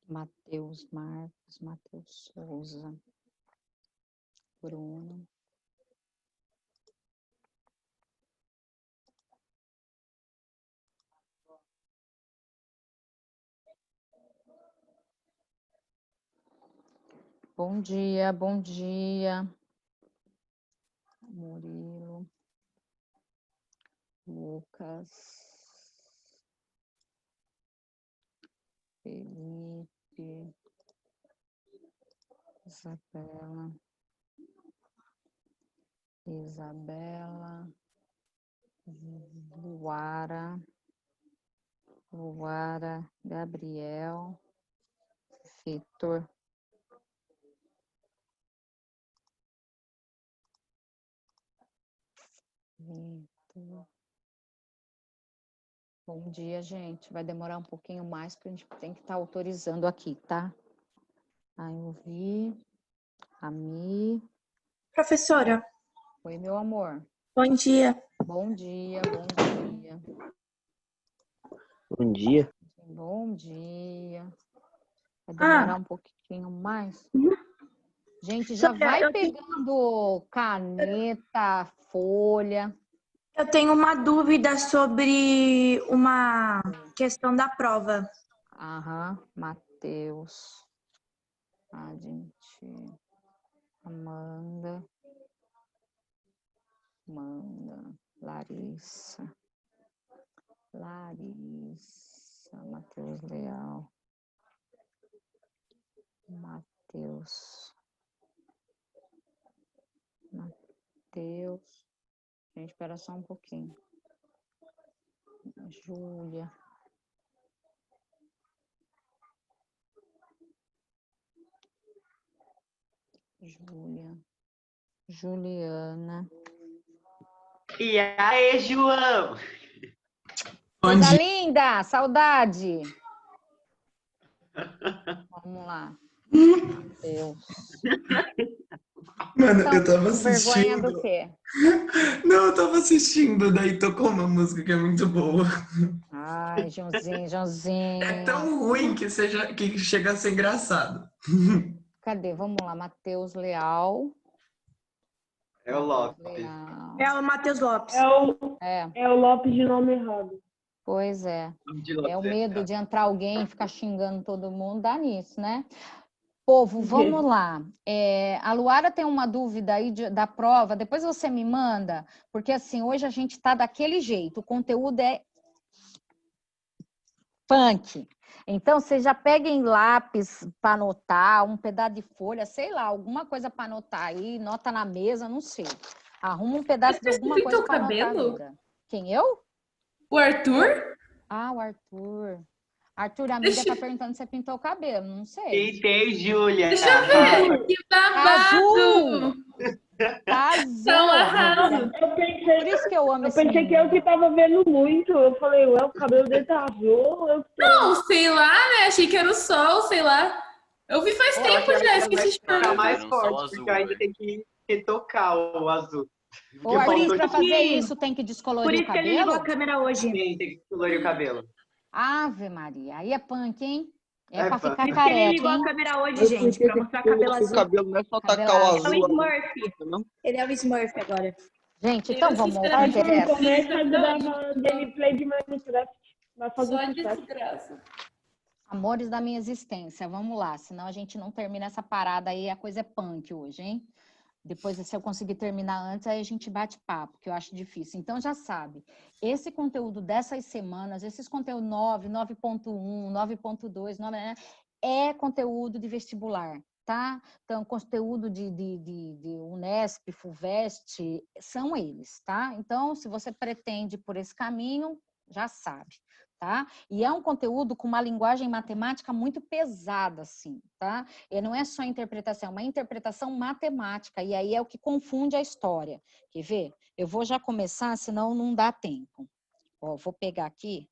Matheus Marcos, Matheus Souza, Bruno. Bom dia, bom dia. Murilo. Lucas. Felipe. Isabela. Isabela. Luara. Luara. Gabriel. Vitor. Vitor. Bom dia, gente. Vai demorar um pouquinho mais, porque a gente tem que estar autorizando aqui, tá? Aí eu vi. A Mi. Professora. Oi, meu amor. Bom dia. Bom dia, bom dia. Bom dia. Bom dia. Vai demorar um pouquinho mais? Gente, já vai pegando caneta, folha. Eu tenho uma dúvida sobre uma questão da prova. Aham, Matheus. A gente... Amanda. Larissa. Matheus Leal. Matheus. Gente, espera só um pouquinho. Júlia. Juliana. E aí, João? Coisa linda, saudade. Vamos lá. Deus. Mano, Então, eu tava vergonha assistindo. do quê? Não, eu tava assistindo, daí tocou uma música que é muito boa. Ai, Joãozinho. É tão ruim que chega a ser engraçado. Cadê? Vamos lá, Matheus Leal. É o Lopes. Leal. É o Matheus Lopes. É o Lopes de nome errado. Pois é. É o medo de entrar alguém e ficar xingando todo mundo, dá nisso, né? Povo, vamos lá. A Luara tem uma dúvida aí da prova, depois você me manda, porque assim, hoje a gente tá daquele jeito, o conteúdo é punk. Então, vocês já peguem lápis para anotar, um pedaço de folha, sei lá, alguma coisa para anotar aí, nota na mesa, não sei. Arruma um pedaço de alguma coisa para anotar a vida. Quem, eu? O Arthur? Ah, o Arthur. Arthur, a amiga tá perguntando se você pintou o cabelo, não sei. Pintei, Júlia. Deixa eu ver, que babado! Tá azul. Tá um arraso. Por isso que eu amo esse pensei que eu que tava vendo muito. Eu falei, ué, o cabelo dele tá azul. Não, sei lá, né? Achei que era o sol, sei lá. Eu vi faz tempo já, esqueci de Ficar perguntar. mais forte, porque ainda tem que retocar o azul. Ô, Arthur, pra fazer isso tem que descolorir o cabelo? Por isso que ele ligou a câmera hoje. Tem que descolorir o cabelo. Ave Maria, aí é punk, hein? É pra punk. ficar Ele careca, ligou a hein? câmera hoje, gente, pra mostrar cabelo azul. O cabelo não é só tacar o É o azul. Smurf. Ele é o Smurf agora. Gente, então vamos ao que Arthur, interessa. começa a gravar gameplay de Minecraft. Vai fazer Só sucesso. desgraça. Amores da minha existência, vamos lá, senão a gente não termina essa parada aí, a coisa é punk hoje, hein? Depois, se eu conseguir terminar antes, aí a gente bate papo, que eu acho difícil. Então, já sabe, esse conteúdo dessas semanas, esses conteúdos 9, 9.1, 9.2, 9, né, é conteúdo de vestibular, tá? Então, conteúdo de Unesp, FUVEST, são eles, tá? Então, se você pretende por esse caminho, já sabe. Tá? E é um conteúdo com uma linguagem matemática muito pesada, assim, tá? E não é só interpretação, é uma interpretação matemática, e aí é o que confunde a história. Quer ver? Eu vou já começar, senão não dá tempo. Ó, vou pegar aqui.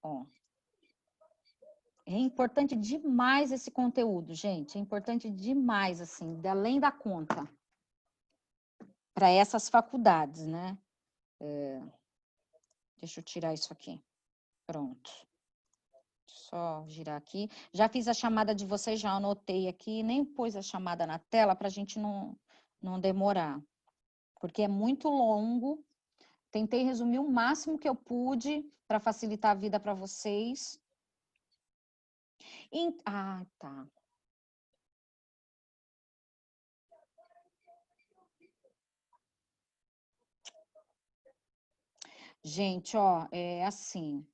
Ó. É importante demais esse conteúdo, gente. É importante demais, assim, além da conta. Para essas faculdades, né? Deixa eu tirar isso aqui. Pronto. Só girar aqui. Já fiz a chamada de vocês, já anotei aqui, nem pus a chamada na tela para a gente não demorar. Porque é muito longo. Tentei resumir o máximo que eu pude para facilitar a vida para vocês. Ah, tá. Gente, ó, é assim.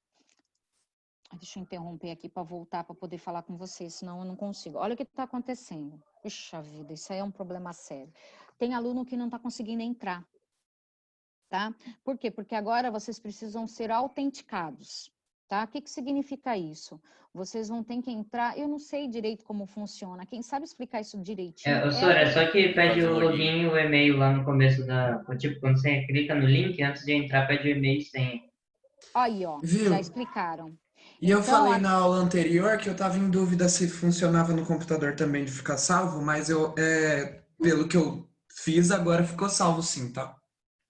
Deixa eu interromper aqui para voltar para poder falar com vocês, senão eu não consigo. Olha o que está acontecendo. Puxa vida, isso aí é um problema sério. Tem aluno que não está conseguindo entrar, tá? Por quê? Porque agora vocês precisam ser autenticados, tá? O que significa isso? Vocês vão ter que entrar, eu não sei direito como funciona. Quem sabe explicar isso direitinho? É só que pede Fazer o o login e o e-mail lá no começo Tipo, quando você clica no link, antes de entrar, pede o e-mail e senha. Aí, ó, Viu? já explicaram. E eu Então, falei na aula anterior que eu estava em dúvida se funcionava no computador também de ficar salvo, mas pelo que eu fiz, agora ficou salvo sim, tá?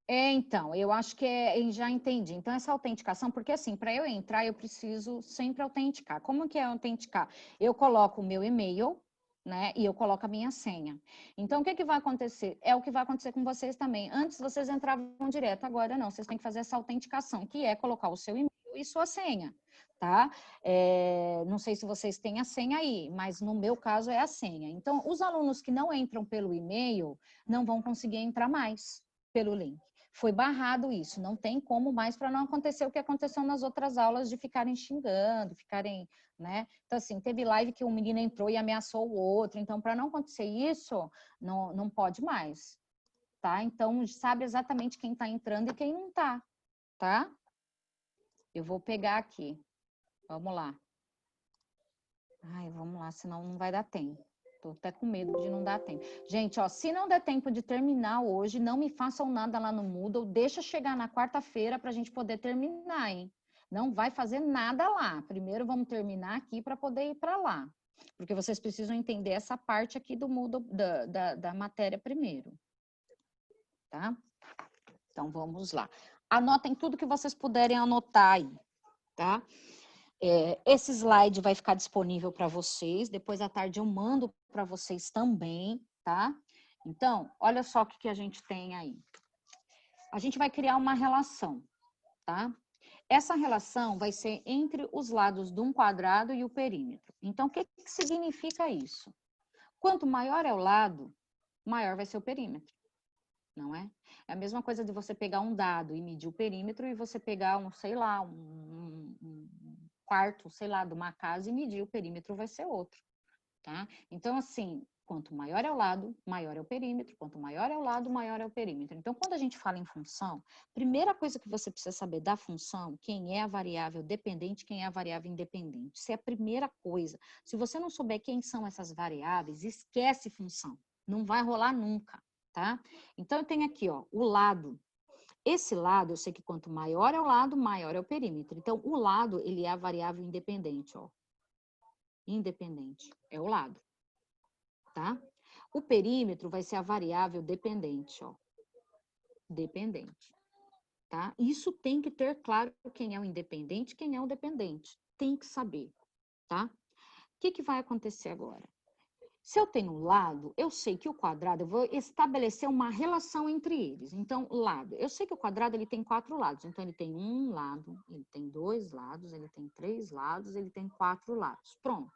Então, eu acho que eu já entendi. Então, essa autenticação, porque assim, para eu entrar, eu preciso sempre autenticar. Como que é autenticar? Eu coloco o meu e-mail, né, e eu coloco a minha senha. Então, o que vai acontecer? É o que vai acontecer com vocês também. Antes, vocês entravam direto, agora não. Vocês têm que fazer essa autenticação, que é colocar o seu e-mail e sua senha, tá? Não sei se vocês têm a senha aí, mas no meu caso é a senha. Então, os alunos que não entram pelo e-mail, não vão conseguir entrar mais pelo link. Foi barrado isso, não tem como mais para não acontecer o que aconteceu nas outras aulas de ficarem xingando, ficarem, né? Então, assim, teve live que um menino entrou e ameaçou o outro, então, para não acontecer isso, não pode mais, tá? Então, sabe exatamente quem está entrando e quem não está, tá? Eu vou pegar aqui, vamos lá. Ai, vamos lá, senão não vai dar tempo. Tô até com medo de não dar tempo. Gente, ó, se não der tempo de terminar hoje, não me façam nada lá no Moodle, deixa chegar na quarta-feira para a gente poder terminar, hein? Não vai fazer nada lá. Primeiro vamos terminar aqui para poder ir para lá. Porque vocês precisam entender essa parte aqui do Moodle, da matéria primeiro. Tá? Então, vamos lá. Anotem tudo que vocês puderem anotar aí, tá? Esse slide vai ficar disponível para vocês. Depois à tarde eu mando para vocês também, tá? Então, olha só o que a gente tem aí. A gente vai criar uma relação, tá? Essa relação vai ser entre os lados de um quadrado e o perímetro. Então, o que significa isso? Quanto maior é o lado, maior vai ser o perímetro, não é? É a mesma coisa de você pegar um dado e medir o perímetro e você pegar sei lá, um quarto, sei lá, de uma casa e medir o perímetro vai ser outro, tá? Então, assim, quanto maior é o lado, maior é o perímetro, quanto maior é o lado, maior é o perímetro. Então, quando a gente fala em função, primeira coisa que você precisa saber da função, quem é a variável dependente, quem é a variável independente. Isso é a primeira coisa. Se você não souber quem são essas variáveis, esquece função. Não vai rolar nunca, tá? Então, eu tenho aqui, ó, o lado. Esse lado, eu sei que quanto maior é o lado, maior é o perímetro. Então, o lado, ele é a variável independente, ó. Independente, é o lado, tá? O perímetro vai ser a variável dependente, ó. Dependente, tá? Isso tem que ter claro quem é o independente e quem é o dependente. Tem que saber, tá? O que vai acontecer agora? Se eu tenho um lado, eu sei que o quadrado, eu vou estabelecer uma relação entre eles. Então, lado, eu sei que o quadrado ele tem 4 lados. Então, ele tem um lado, ele tem 2 lados, ele tem 3 lados, ele tem 4 lados. Pronto.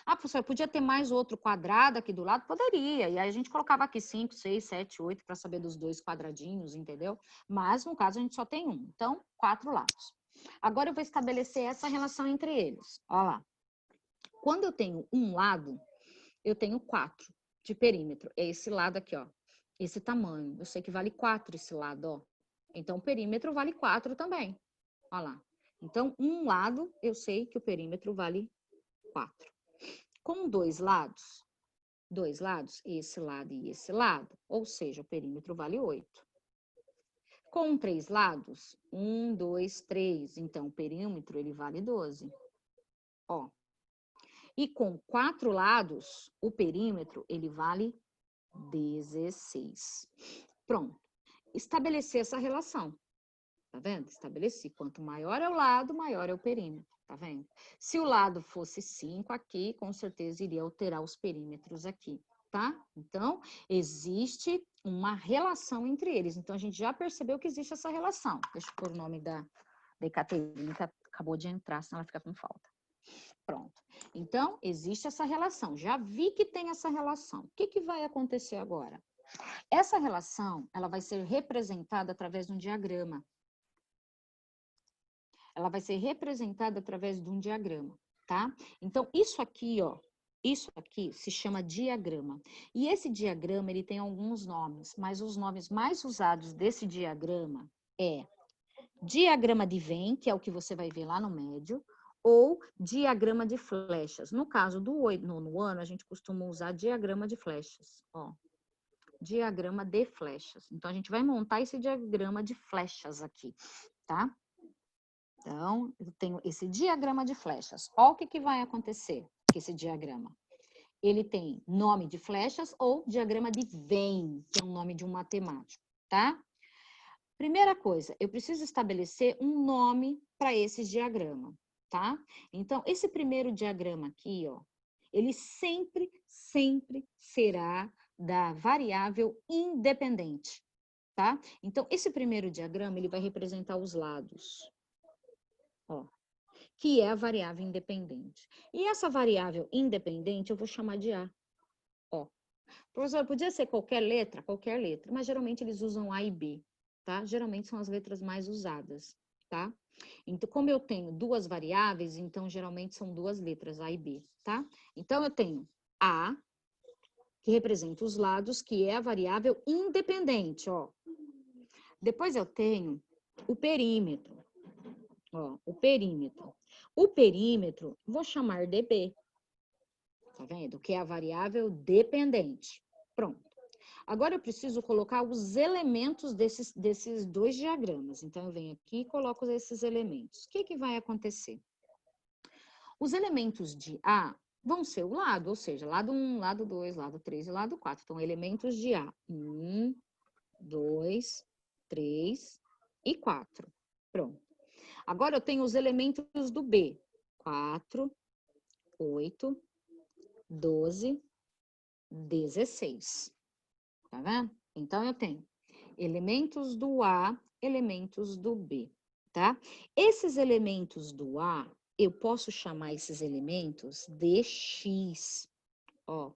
Ah, professor, podia ter mais outro quadrado aqui do lado? Poderia. E aí a gente colocava aqui 5, 6, 7, 8 para saber dos 2 quadradinhos, entendeu? Mas, no caso, a gente só tem um. Então, 4 lados. Agora, eu vou estabelecer essa relação entre eles. Olha lá. Quando eu tenho um lado, eu tenho 4 de perímetro. É esse lado aqui, ó. Esse tamanho. Eu sei que vale 4 esse lado, ó. Então, o perímetro vale 4 também. Olha lá. Então, um lado, eu sei que o perímetro vale 4. Com 2 lados, esse lado e esse lado, ou seja, o perímetro vale 8. Com 3 lados, 1, 2, 3, então o perímetro ele vale 12. Ó. E com 4 lados, o perímetro ele vale 16. Pronto. Estabelecer essa relação. Tá vendo? Estabeleci. Quanto maior é o lado, maior é o perímetro. Tá vendo? Se o lado fosse 5 aqui, com certeza iria alterar os perímetros aqui, tá? Então, existe uma relação entre eles. Então, a gente já percebeu que existe essa relação. Deixa eu pôr o nome da Ecaterina, que acabou de entrar, senão ela fica com falta. Pronto. Então, existe essa relação. Já vi que tem essa relação. O que vai acontecer agora? Essa relação, ela vai ser representada através de um diagrama. Ela vai ser representada através de um diagrama, tá? Então, isso aqui, ó, isso aqui se chama diagrama. E esse diagrama, ele tem alguns nomes, mas os nomes mais usados desse diagrama é diagrama de Venn, que é o que você vai ver lá no médio, ou diagrama de flechas. No caso do 9º ano, a gente costuma usar diagrama de flechas, ó. Diagrama de flechas. Então, a gente vai montar esse diagrama de flechas aqui, tá? Então, eu tenho esse diagrama de flechas. Olha o que vai acontecer com esse diagrama. Ele tem nome de flechas ou diagrama de Venn, que é o nome de um matemático, tá? Primeira coisa, eu preciso estabelecer um nome para esse diagrama, tá? Então, esse primeiro diagrama aqui, ó, ele sempre será da variável independente, tá? Então, esse primeiro diagrama, ele vai representar os lados, ó, que é a variável independente. E essa variável independente eu vou chamar de A, ó. Professor, podia ser qualquer letra, mas geralmente eles usam A e B, tá? Geralmente são as letras mais usadas, tá? Então, como eu tenho duas variáveis, então geralmente são duas letras, A e B, tá? Então, eu tenho A, que representa os lados, que é a variável independente, ó. Depois eu tenho o perímetro, ó, o perímetro. O perímetro, vou chamar de B, tá vendo? Que é a variável dependente. Pronto. Agora eu preciso colocar os elementos desses dois diagramas. Então, eu venho aqui e coloco esses elementos. O que vai acontecer? Os elementos de A vão ser o lado, ou seja, lado 1, lado 2, lado 3 e lado 4. Então, elementos de A. 1, 2, 3 e 4. Pronto. Agora, eu tenho os elementos do B. 4, 8, 12, 16. Tá vendo? Então, eu tenho elementos do A, elementos do B, tá? Esses elementos do A, eu posso chamar esses elementos de X, ó,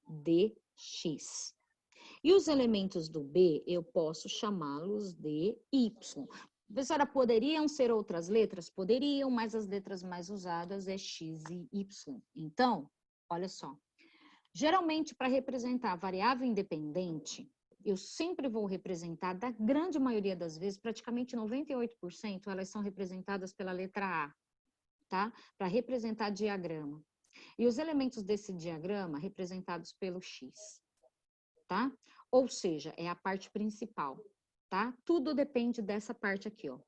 de X. E os elementos do B, eu posso chamá-los de Y. Professora, poderiam ser outras letras? Poderiam, mas as letras mais usadas é X e Y. Então, olha só. Geralmente, para representar a variável independente, eu sempre vou representar, da grande maioria das vezes, praticamente 98%, elas são representadas pela letra A, tá? Para representar diagrama. E os elementos desse diagrama representados pelo X, tá? Ou seja, é a parte principal, tá? Tudo depende dessa parte aqui, ó,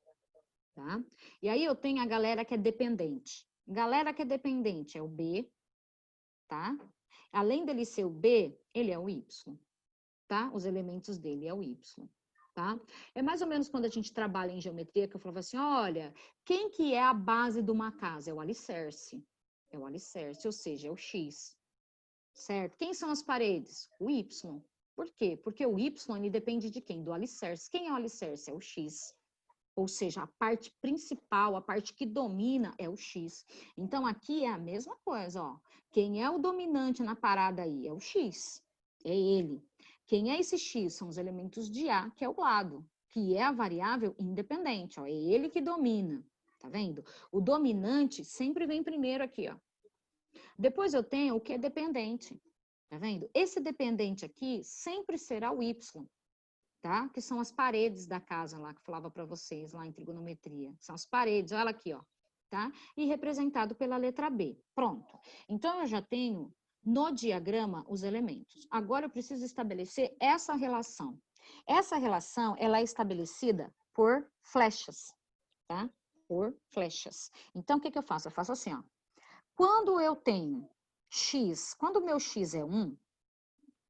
tá? E aí eu tenho a galera que é dependente. Galera que é dependente é o B, tá? Além dele ser o B, ele é o Y, tá? Os elementos dele é o Y, tá? É mais ou menos quando a gente trabalha em geometria, que eu falava assim, olha, quem que é a base de uma casa? É o alicerce. É o alicerce, ou seja, é o X, certo? Quem são as paredes? O Y. Por quê? Porque o Y, ele depende de quem? Do alicerce. Quem é o alicerce? É o X. Ou seja, a parte principal, a parte que domina é o X. Então, aqui é a mesma coisa, ó. Quem é o dominante na parada aí? É o X. É ele. Quem é esse X? São os elementos de A, que é o lado, que é a variável independente, ó. É ele que domina, tá vendo? O dominante sempre vem primeiro aqui, ó. Depois eu tenho o que é dependente, tá vendo? Esse dependente aqui sempre será o Y. Tá? Que são as paredes da casa lá, que eu falava para vocês, lá em trigonometria. São as paredes, olha aqui, ó, tá? E representado pela letra B. Pronto. Então, eu já tenho no diagrama os elementos. Agora, eu preciso estabelecer essa relação. Essa relação, ela é estabelecida por flechas, tá? Por flechas. Então, o que eu faço? Eu faço assim, ó. Quando eu tenho X, quando o meu X é 1,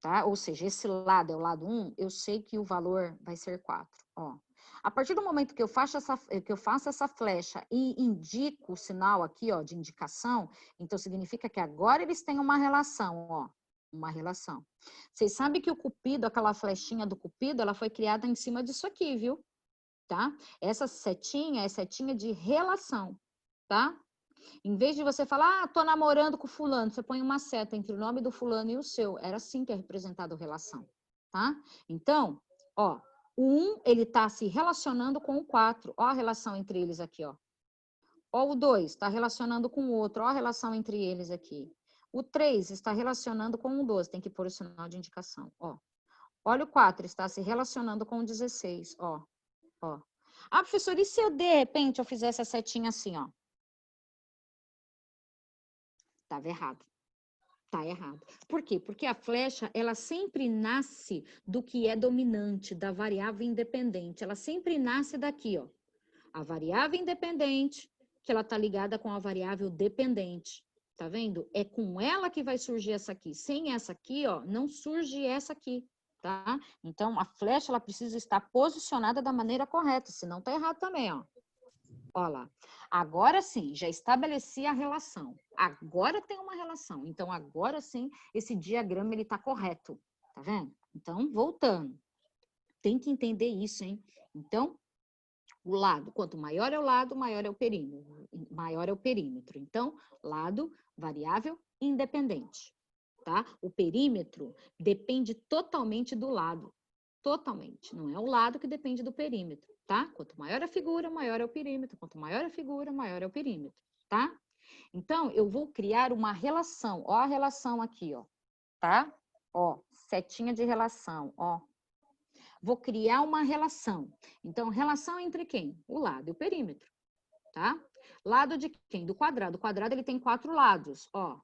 tá? Ou seja, esse lado é o lado 1, eu sei que o valor vai ser 4, ó. A partir do momento que eu faço essa flecha e indico o sinal aqui, ó, de indicação, então significa que agora eles têm uma relação, ó, uma relação. Vocês sabem que o cupido, aquela flechinha do cupido, ela foi criada em cima disso aqui, viu? Tá? Essa setinha é setinha de relação, tá? Em vez de você falar, tô namorando com fulano, você põe uma seta entre o nome do fulano e o seu. Era assim que é representado relação, tá? Então, ó, o 1, ele tá se relacionando com o 4. Ó a relação entre eles aqui, ó. Ó o 2, está relacionando com o outro. Ó a relação entre eles aqui. O 3 está relacionando com o 12. Tem que pôr o sinal de indicação, ó. Olha o 4, está se relacionando com o 16, ó. Ó. Ah, professor, e se eu, de repente, eu fizesse a setinha assim, ó? Estava errado. Tá errado. Por quê? Porque a flecha, ela sempre nasce do que é dominante, da variável independente. Ela sempre nasce daqui, ó. A variável independente, que ela tá ligada com a variável dependente. Tá vendo? É com ela que vai surgir essa aqui. Sem essa aqui, ó, não surge essa aqui, tá? Então, a flecha, ela precisa estar posicionada da maneira correta, senão tá errado também, ó. Olha lá. Agora sim, já estabeleci a relação. Agora tem uma relação. Então, agora sim, esse diagrama, ele tá correto. Tá vendo? Então, voltando. Tem que entender isso, hein? Então, o lado, quanto maior é o lado, maior é o perímetro. Maior é o perímetro. Então, lado, variável, independente. Tá? O perímetro depende totalmente do lado. Totalmente. Não é o lado que depende do perímetro, tá? Quanto maior a figura, maior é o perímetro. Quanto maior a figura, maior é o perímetro, tá? Então, eu vou criar uma relação. Ó a relação aqui, ó. Tá? Ó, setinha de relação, ó. Vou criar uma relação. Então, relação entre quem? O lado e o perímetro, tá? Lado de quem? Do quadrado. O quadrado, ele tem 4 lados, ó.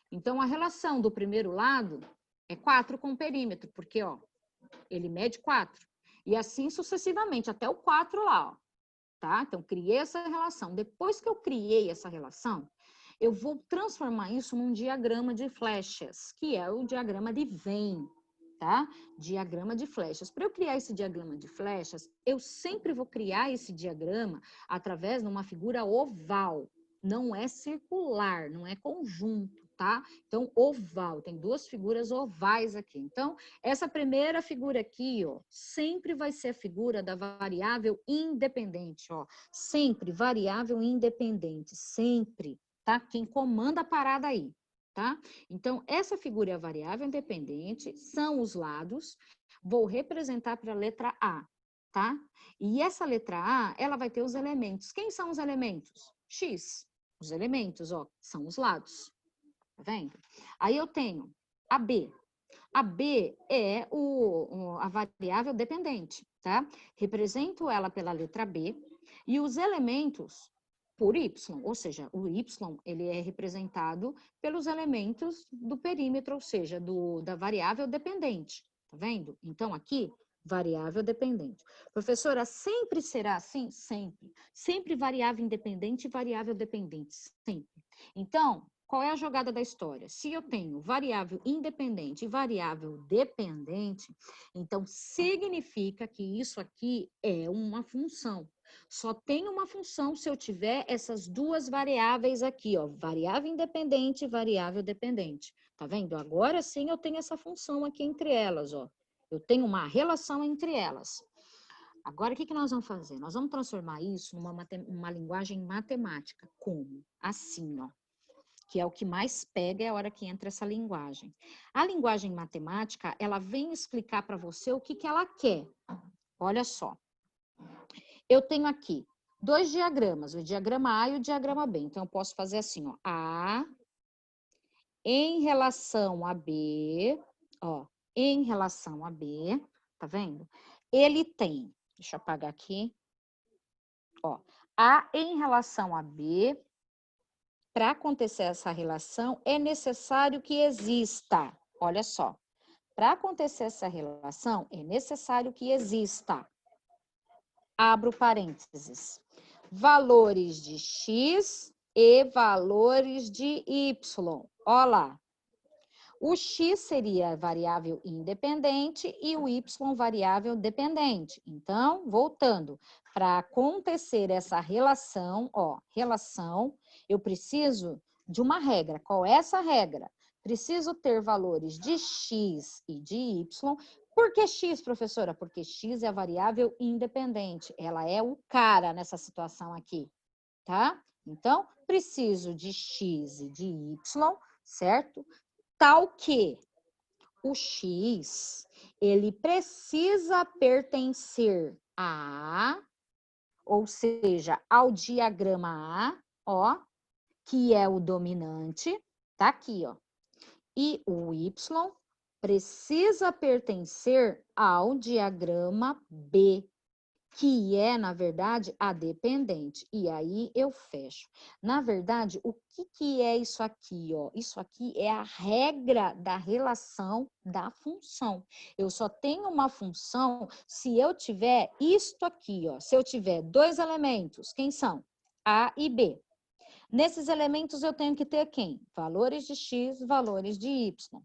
Então, a relação do primeiro lado é 4 com o perímetro, porque, ó, ele mede 4. E assim sucessivamente, até o 4 lá, ó. Tá? Então, criei essa relação. Depois que eu criei essa relação, eu vou transformar isso num diagrama de flechas, que é o diagrama de Venn, tá? Diagrama de flechas. Para eu criar esse diagrama de flechas, eu sempre vou criar esse diagrama através de uma figura oval. Não é circular, não é conjunto, tá? Então, oval, tem 2 figuras ovais aqui. Então, essa primeira figura aqui, ó, sempre vai ser a figura da variável independente, ó. Sempre variável independente, sempre, tá? Quem comanda a parada aí, tá? Então, essa figura é a variável independente, são os lados. Vou representar para a letra A, tá? E essa letra A, ela vai ter os elementos. Quem são os elementos? X. Os elementos, ó, são os lados. Tá vendo? Aí eu tenho a B. A B é a variável dependente, tá? Represento ela pela letra B e os elementos por Y, ou seja, o Y, ele é representado pelos elementos do perímetro, ou seja, da variável dependente, tá vendo? Então, aqui, variável dependente. Professora, sempre será assim? Sempre. Sempre variável independente e variável dependente, sempre. Então, qual é a jogada da história? Se eu tenho variável independente e variável dependente, então significa que isso aqui é uma função. Só tem uma função se eu tiver essas 2 variáveis aqui, ó, variável independente e variável dependente. Tá vendo? Agora sim eu tenho essa função aqui entre elas, ó. Eu tenho uma relação entre elas. Agora, o que nós vamos fazer? Nós vamos transformar isso numa linguagem matemática. Como? Assim, ó. Que é o que mais pega, é a hora que entra essa linguagem. A linguagem matemática, ela vem explicar para você o que ela quer. Olha só. Eu tenho aqui 2 diagramas, o diagrama A e o diagrama B. Então, eu posso fazer assim, ó. A em relação a B, ó, em relação a B, tá vendo? Ele tem, deixa eu apagar aqui, ó, A em relação a B, para acontecer essa relação, é necessário que exista, olha só, para acontecer essa relação, é necessário que exista, abro parênteses, valores de X e valores de Y, ó lá. O x seria variável independente e o y variável dependente. Então, voltando, para acontecer essa relação, ó, relação, eu preciso de uma regra. Qual é essa regra? Preciso ter valores de x e de y. Por que x, professora? Porque x é a variável independente. Ela é o cara nessa situação aqui, tá? Então, preciso de x e de y, certo? Tal que o x, ele precisa pertencer a A, ou seja, ao diagrama A, ó, que é o dominante, tá aqui, ó. E o y precisa pertencer ao diagrama B, que é, na verdade, a dependente. E aí eu fecho. Na verdade, o que é isso aqui, ó? Isso aqui é a regra da relação da função. Eu só tenho uma função se eu tiver isto aqui, ó. Se eu tiver dois elementos, quem são? A e B. Nesses elementos eu tenho que ter quem? Valores de x, valores de y.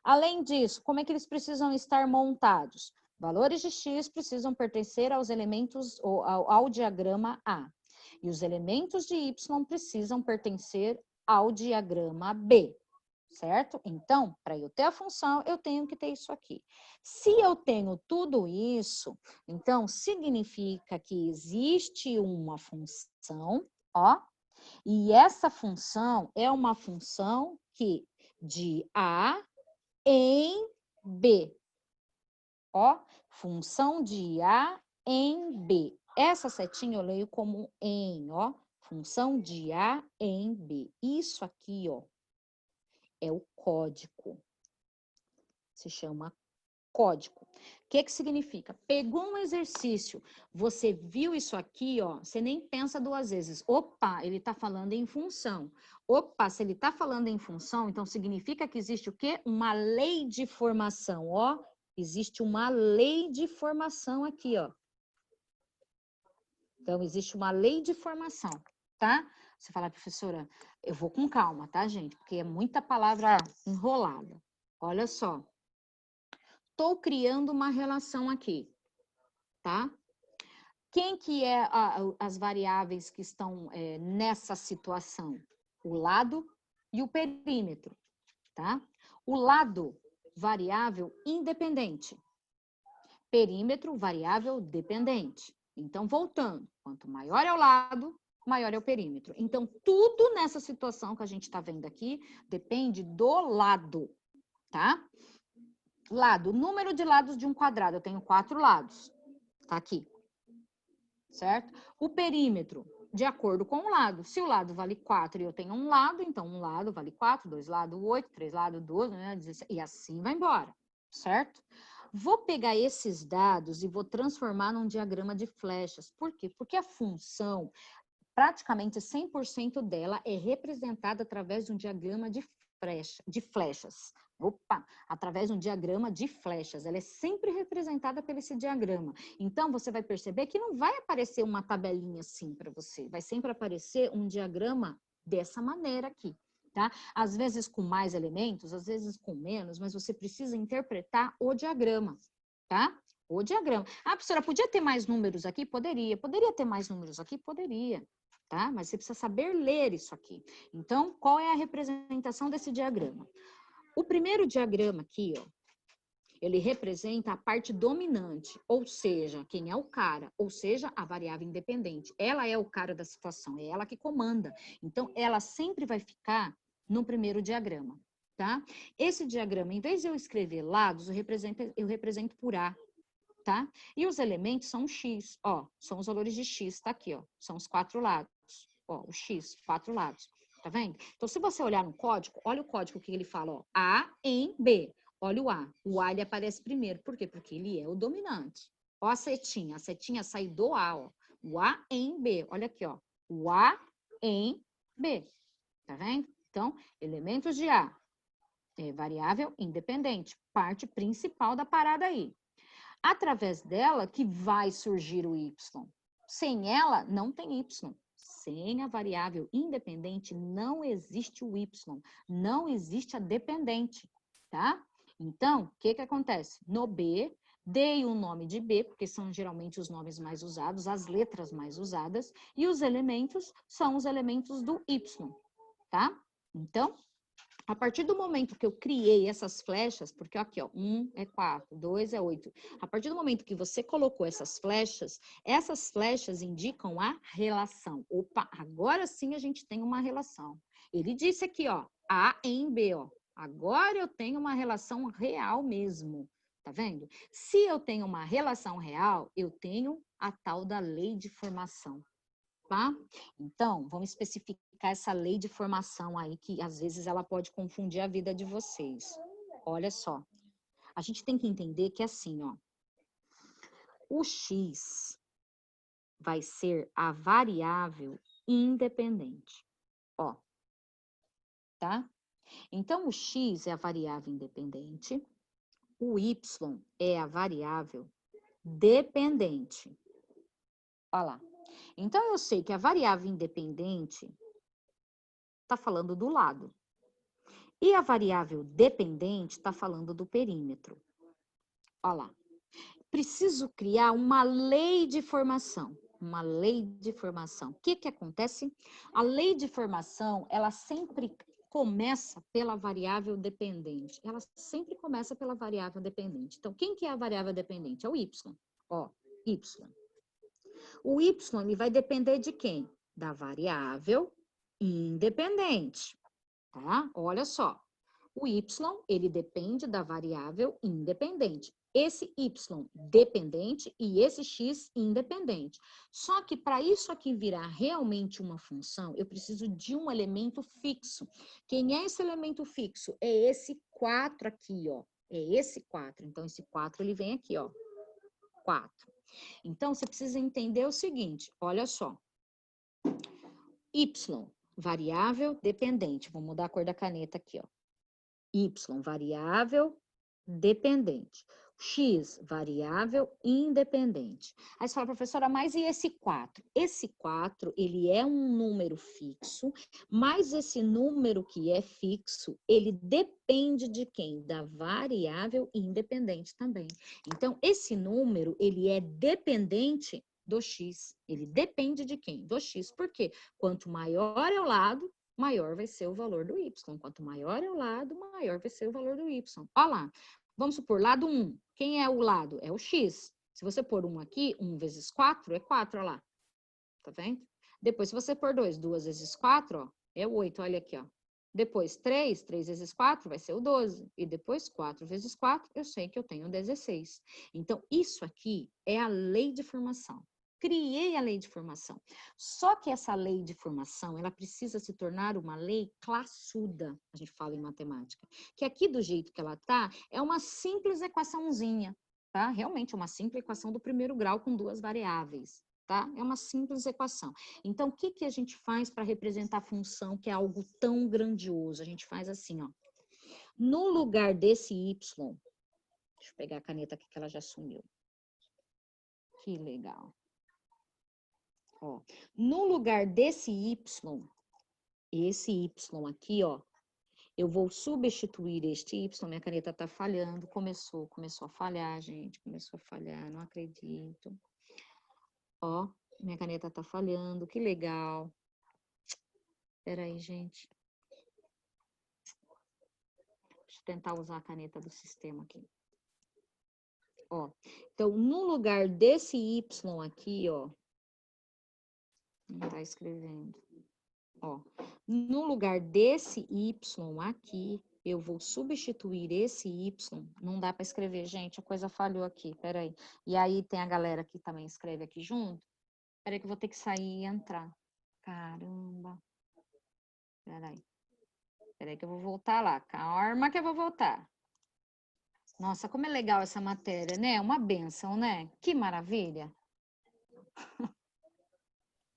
Além disso, como é que eles precisam estar montados? Valores de x precisam pertencer aos elementos, ao diagrama A. E os elementos de y precisam pertencer ao diagrama B. Certo? Então, para eu ter a função, eu tenho que ter isso aqui. Se eu tenho tudo isso, então significa que existe uma função, ó, e essa função é uma função que de A em B. Ó, função de A em B. Essa setinha eu leio como em, ó. Função de A em B. Isso aqui, ó, é o código. Se chama código. O que significa? Pegou um exercício, você viu isso aqui, ó, você nem pensa duas vezes. Opa, ele está falando em função. Opa, se ele está falando em função, então significa que existe o quê? Uma lei de formação, ó. Existe uma lei de formação aqui, ó. Então, existe uma lei de formação, tá? Você fala, professora, eu vou com calma, tá, gente? Porque é muita palavra enrolada. Olha só. Estou criando uma relação aqui, tá? Quem que é as variáveis que estão nessa situação? O lado e o perímetro, tá? O lado, variável independente. Perímetro, variável dependente. Então, voltando, quanto maior é o lado, maior é o perímetro. Então, tudo nessa situação que a gente está vendo aqui depende do lado, tá? Lado, número de lados de um quadrado. Eu tenho 4 lados. Tá aqui. Certo? O perímetro, de acordo com o lado. Se o lado vale 4 e eu tenho um lado, então um lado vale 4, 2 lados 8, 3 lados 12, né? 16, e assim vai embora. Certo? Vou pegar esses dados e vou transformar num diagrama de flechas. Por quê? Porque a função, praticamente 100% dela é representada através de um diagrama de flechas. Opa, através de um diagrama de flechas. Ela é sempre representada por esse diagrama. Então, você vai perceber que não vai aparecer uma tabelinha assim para você. Vai sempre aparecer um diagrama dessa maneira aqui, tá? Às vezes com mais elementos, às vezes com menos, mas você precisa interpretar o diagrama, tá? O diagrama. Ah, professora, podia ter mais números aqui? Poderia. Poderia ter mais números aqui? Poderia. Tá? Mas você precisa saber ler isso aqui. Então, qual é a representação desse diagrama? O primeiro diagrama aqui, ó, ele representa a parte dominante, ou seja, quem é o cara, ou seja, a variável independente. Ela é o cara da situação, é ela que comanda. Então, ela sempre vai ficar no primeiro diagrama, tá? Esse diagrama, em vez de eu escrever lados, eu represento por A, tá? E os elementos são x, ó, são os valores de x, tá aqui, ó, são os 4 lados, ó, o x, 4 lados. Tá vendo? Então, se você olhar no código, olha o código que ele fala, ó, A em B. Olha o A. O A, ele aparece primeiro. Por quê? Porque ele é o dominante. Ó a setinha sai do A, ó. O A em B. Olha aqui, ó. O A em B. Tá vendo? Então, elementos de A. Variável independente. Parte principal da parada aí. Através dela que vai surgir o Y. Sem ela, não tem Y. sem a variável independente não existe o y, não existe a dependente, tá? Então, o que que acontece? No B, dei o nome de B, porque são geralmente os nomes mais usados, as letras mais usadas, e os elementos são os elementos do y, tá? Então, a partir do momento que eu criei essas flechas, porque aqui, ó, 1 é 4, 2 é 8. A partir do momento que você colocou essas flechas indicam a relação. Opa, agora sim a gente tem uma relação. Ele disse aqui, ó, A em B, ó. Agora eu tenho uma relação real mesmo. Tá vendo? Se eu tenho uma relação real, eu tenho a tal da lei de formação. Tá? Então, vamos especificar essa lei de formação aí, que às vezes ela pode confundir a vida de vocês. Olha só, a gente tem que entender que é assim, ó, o x vai ser a variável independente, ó, tá? Então, o x é a variável independente, o y é a variável dependente. Olha lá. Então, eu sei que a variável independente está falando do lado. E a variável dependente está falando do perímetro. Olha lá. Preciso criar uma lei de formação. Uma lei de formação. O que que acontece? A lei de formação, ela sempre começa pela variável dependente. Ela sempre começa pela variável dependente. Então, quem que é a variável dependente? É o y. Ó, y. O y ele vai depender de quem? Da variável independente, tá? Olha só, o y ele depende da variável independente. Esse y dependente e esse x independente. Só que para isso aqui virar realmente uma função, eu preciso de um elemento fixo. Quem é esse elemento fixo? É esse 4 aqui, ó. É esse 4. Então, esse 4 ele vem aqui, ó. 4. Então, você precisa entender o seguinte, olha só. Y, variável dependente. Vou mudar a cor da caneta aqui, ó. Y, variável dependente. X, variável independente. Aí você fala, professora, mas e esse 4? Esse 4, ele é um número fixo, mas esse número que é fixo, ele depende de quem? Da variável independente também. Então, esse número, ele é dependente do X. Ele depende de quem? Do X. Por quê? Quanto maior é o lado, maior vai ser o valor do Y. Quanto maior é o lado, maior vai ser o valor do Y. Olha lá. Vamos supor, lado 1. Quem é o lado? É o X. Se você pôr 1 aqui, 1 vezes 4 é 4, olha lá. Tá vendo? Depois, se você pôr 2, 2 vezes 4, ó, é 8, olha aqui, ó. Depois, 3, 3 vezes 4 vai ser o 12. E depois, 4 vezes 4, eu sei que eu tenho 16. Então, isso aqui é a lei de formação. Criei a lei de formação. Só que essa lei de formação, ela precisa se tornar uma lei classuda, a gente fala em matemática. Que aqui, do jeito que ela tá, é uma simples equaçãozinha, tá? Realmente é uma simples equação do primeiro grau com duas variáveis, tá? É uma simples equação. Então, o que que a gente faz para representar a função, que é algo tão grandioso? A gente faz assim, ó. No lugar desse y, deixa eu pegar a caneta aqui que ela já sumiu. Que legal. Ó, no lugar desse y, esse y aqui, ó, eu vou substituir este y, minha caneta tá falhando, começou a falhar, gente, começou a falhar, não acredito. Ó, minha caneta tá falhando, que legal. Peraí, gente. Deixa eu tentar usar a caneta do sistema aqui. Ó, então, no lugar desse y aqui, ó, não tá escrevendo. Ó, no lugar desse y aqui, eu vou substituir esse y. Não dá para escrever, gente, a coisa falhou aqui, peraí. E aí tem a galera que também escreve aqui junto. Peraí que eu vou ter que sair e entrar. Caramba. Peraí. Peraí que eu vou voltar lá. Calma que eu vou voltar. Nossa, como é legal essa matéria, né? Uma bênção, né? Que maravilha.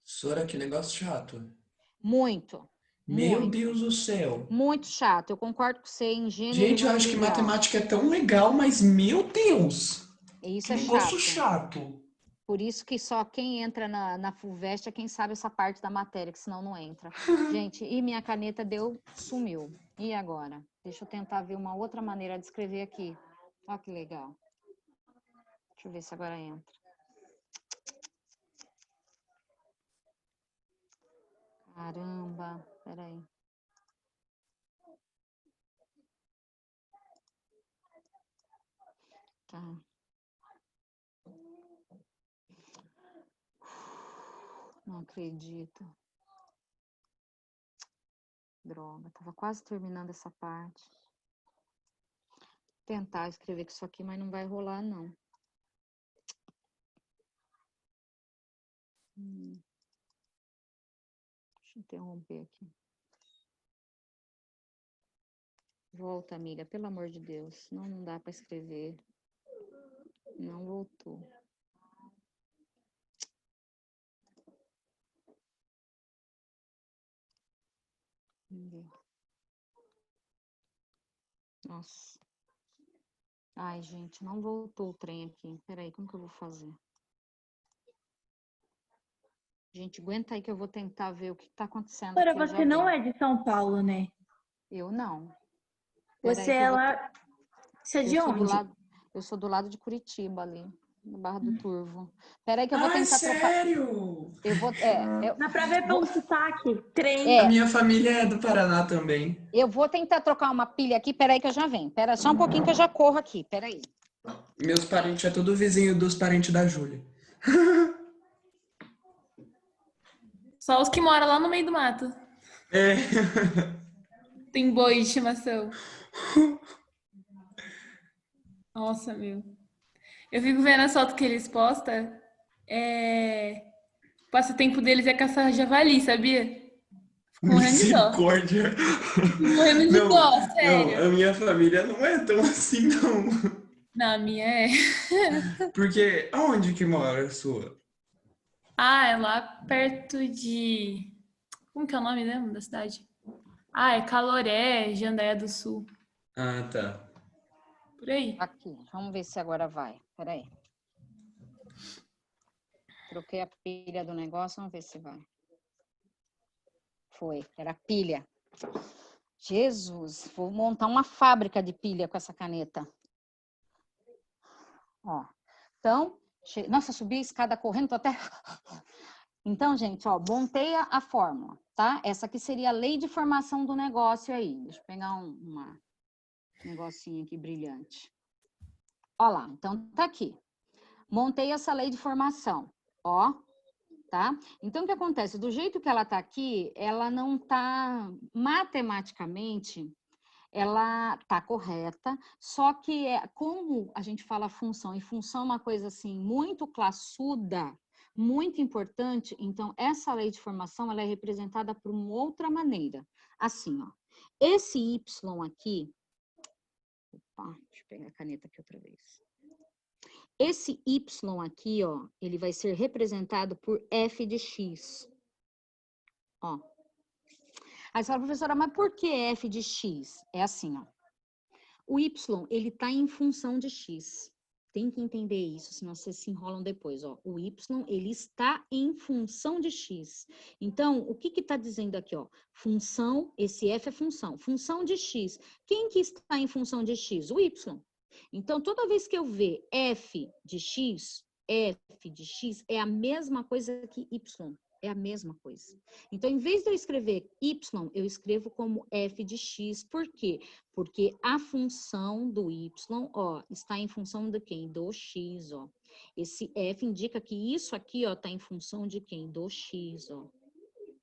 Sora, que negócio chato. Muito. Meu Muito. Deus do céu. Muito chato. Eu concordo com você em gênero. Gente, eu acho que matemática é tão legal, mas meu Deus. Isso Que é negócio chato. chato. Por isso que só quem entra na FUVEST é quem sabe essa parte da matéria, que senão não entra. Gente, e minha caneta sumiu. E agora? Deixa eu tentar ver uma outra maneira de escrever aqui. Olha que legal. Deixa eu ver se agora entra. Caramba, peraí. Tá. Não acredito. Droga, tava quase terminando essa parte. Tentar escrever com isso aqui, mas não vai rolar, não. Deixa eu interromper aqui. Volta, amiga, pelo amor de Deus. Não dá para escrever. Não voltou. Nossa. Ai, gente, não voltou o trem aqui. Peraí, como que eu vou fazer? Gente, aguenta aí que eu vou tentar ver o que tá acontecendo Agora, aqui. Eu você já não venho. é de São Paulo, né? Eu não. Você Peraí que eu vou... Você é de onde? Eu sou do lado de Curitiba ali, na Barra do Turvo. Peraí que eu vou Ai, tentar trocar. sério? Eu vou, Dá pra ver pelo sotaque. A minha família é do Paraná também. eu vou tentar trocar uma pilha aqui. Peraí que eu já venho. Pera só um pouquinho que eu já corro aqui. Peraí. Meus parentes é tudo vizinho dos parentes da Júlia. Só os que moram lá no meio do mato. É. Tem boi de estimação. Nossa, meu. Eu fico vendo as fotos que eles postam. O passatempo deles é caçar javali, sabia? Fico morrendo de dó. Misericórdia. Fico morrendo de Não, dó, não, sério. a minha família não é tão assim, não. Não, a minha é. Porque aonde que mora a sua? Ah, é lá perto de... Como que é o nome mesmo da cidade? Ah, é Caloré, Jandaia do Sul. Ah, tá. Por aí. Aqui. Vamos ver se agora vai. Peraí. Troquei a pilha do negócio. Vamos ver se vai. Foi. Era pilha. Jesus. Vou montar uma fábrica de pilha com essa caneta. Ó. Então, nossa, subi a escada correndo, tô até... Então, gente, ó, montei a fórmula, tá? Essa aqui seria a lei de formação do negócio aí. Deixa eu pegar um negocinho aqui brilhante. Ó lá, então tá aqui. Montei essa lei de formação, ó, tá? Então, o que acontece? Do jeito que ela tá aqui, ela não tá matematicamente... ela tá correta, só que como a gente fala função, e função é uma coisa assim muito classuda, muito importante, então essa lei de formação ela é representada por uma outra maneira. Assim, ó, esse Y aqui, opa, deixa eu pegar a caneta aqui outra vez. Esse Y aqui, ó, ele vai ser representado por f de x. Ó. Aí você fala, professora, mas por que f de x? É assim, ó. O y, ele tá em função de x. Tem que entender isso, senão vocês se enrolam depois, ó. O y, ele está em função de x. Então, o que que tá dizendo aqui, ó? Função, esse f é função. Função de x. Quem que está em função de x? O y. Então, toda vez que eu ver f de x é a mesma coisa que y. É a mesma coisa. Então, em vez de eu escrever y, eu escrevo como f de x. Por quê? Porque a função do y, ó, está em função de quem? Do x, ó. Esse f indica que isso aqui, ó, está em função de quem? Do x, ó.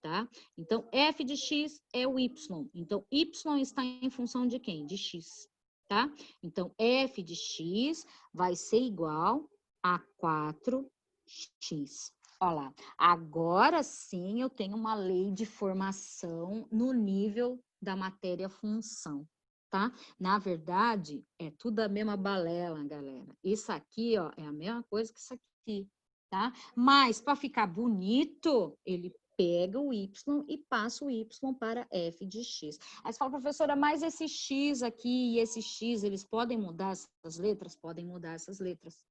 Tá? Então, f de x é o y. Então, y está em função de quem? De x, tá? Então, f de x vai ser igual a 4x. Olha lá, agora sim eu tenho uma lei de formação no nível da matéria função, tá? Na verdade, é tudo a mesma balela, galera. Isso aqui, ó, é a mesma coisa que isso aqui, tá? Mas, para ficar bonito, ele pega o y e passa o y para f de x. Aí você fala, professora, mas esse x aqui e esse x, eles podem mudar essas letras? Podem mudar essas letras.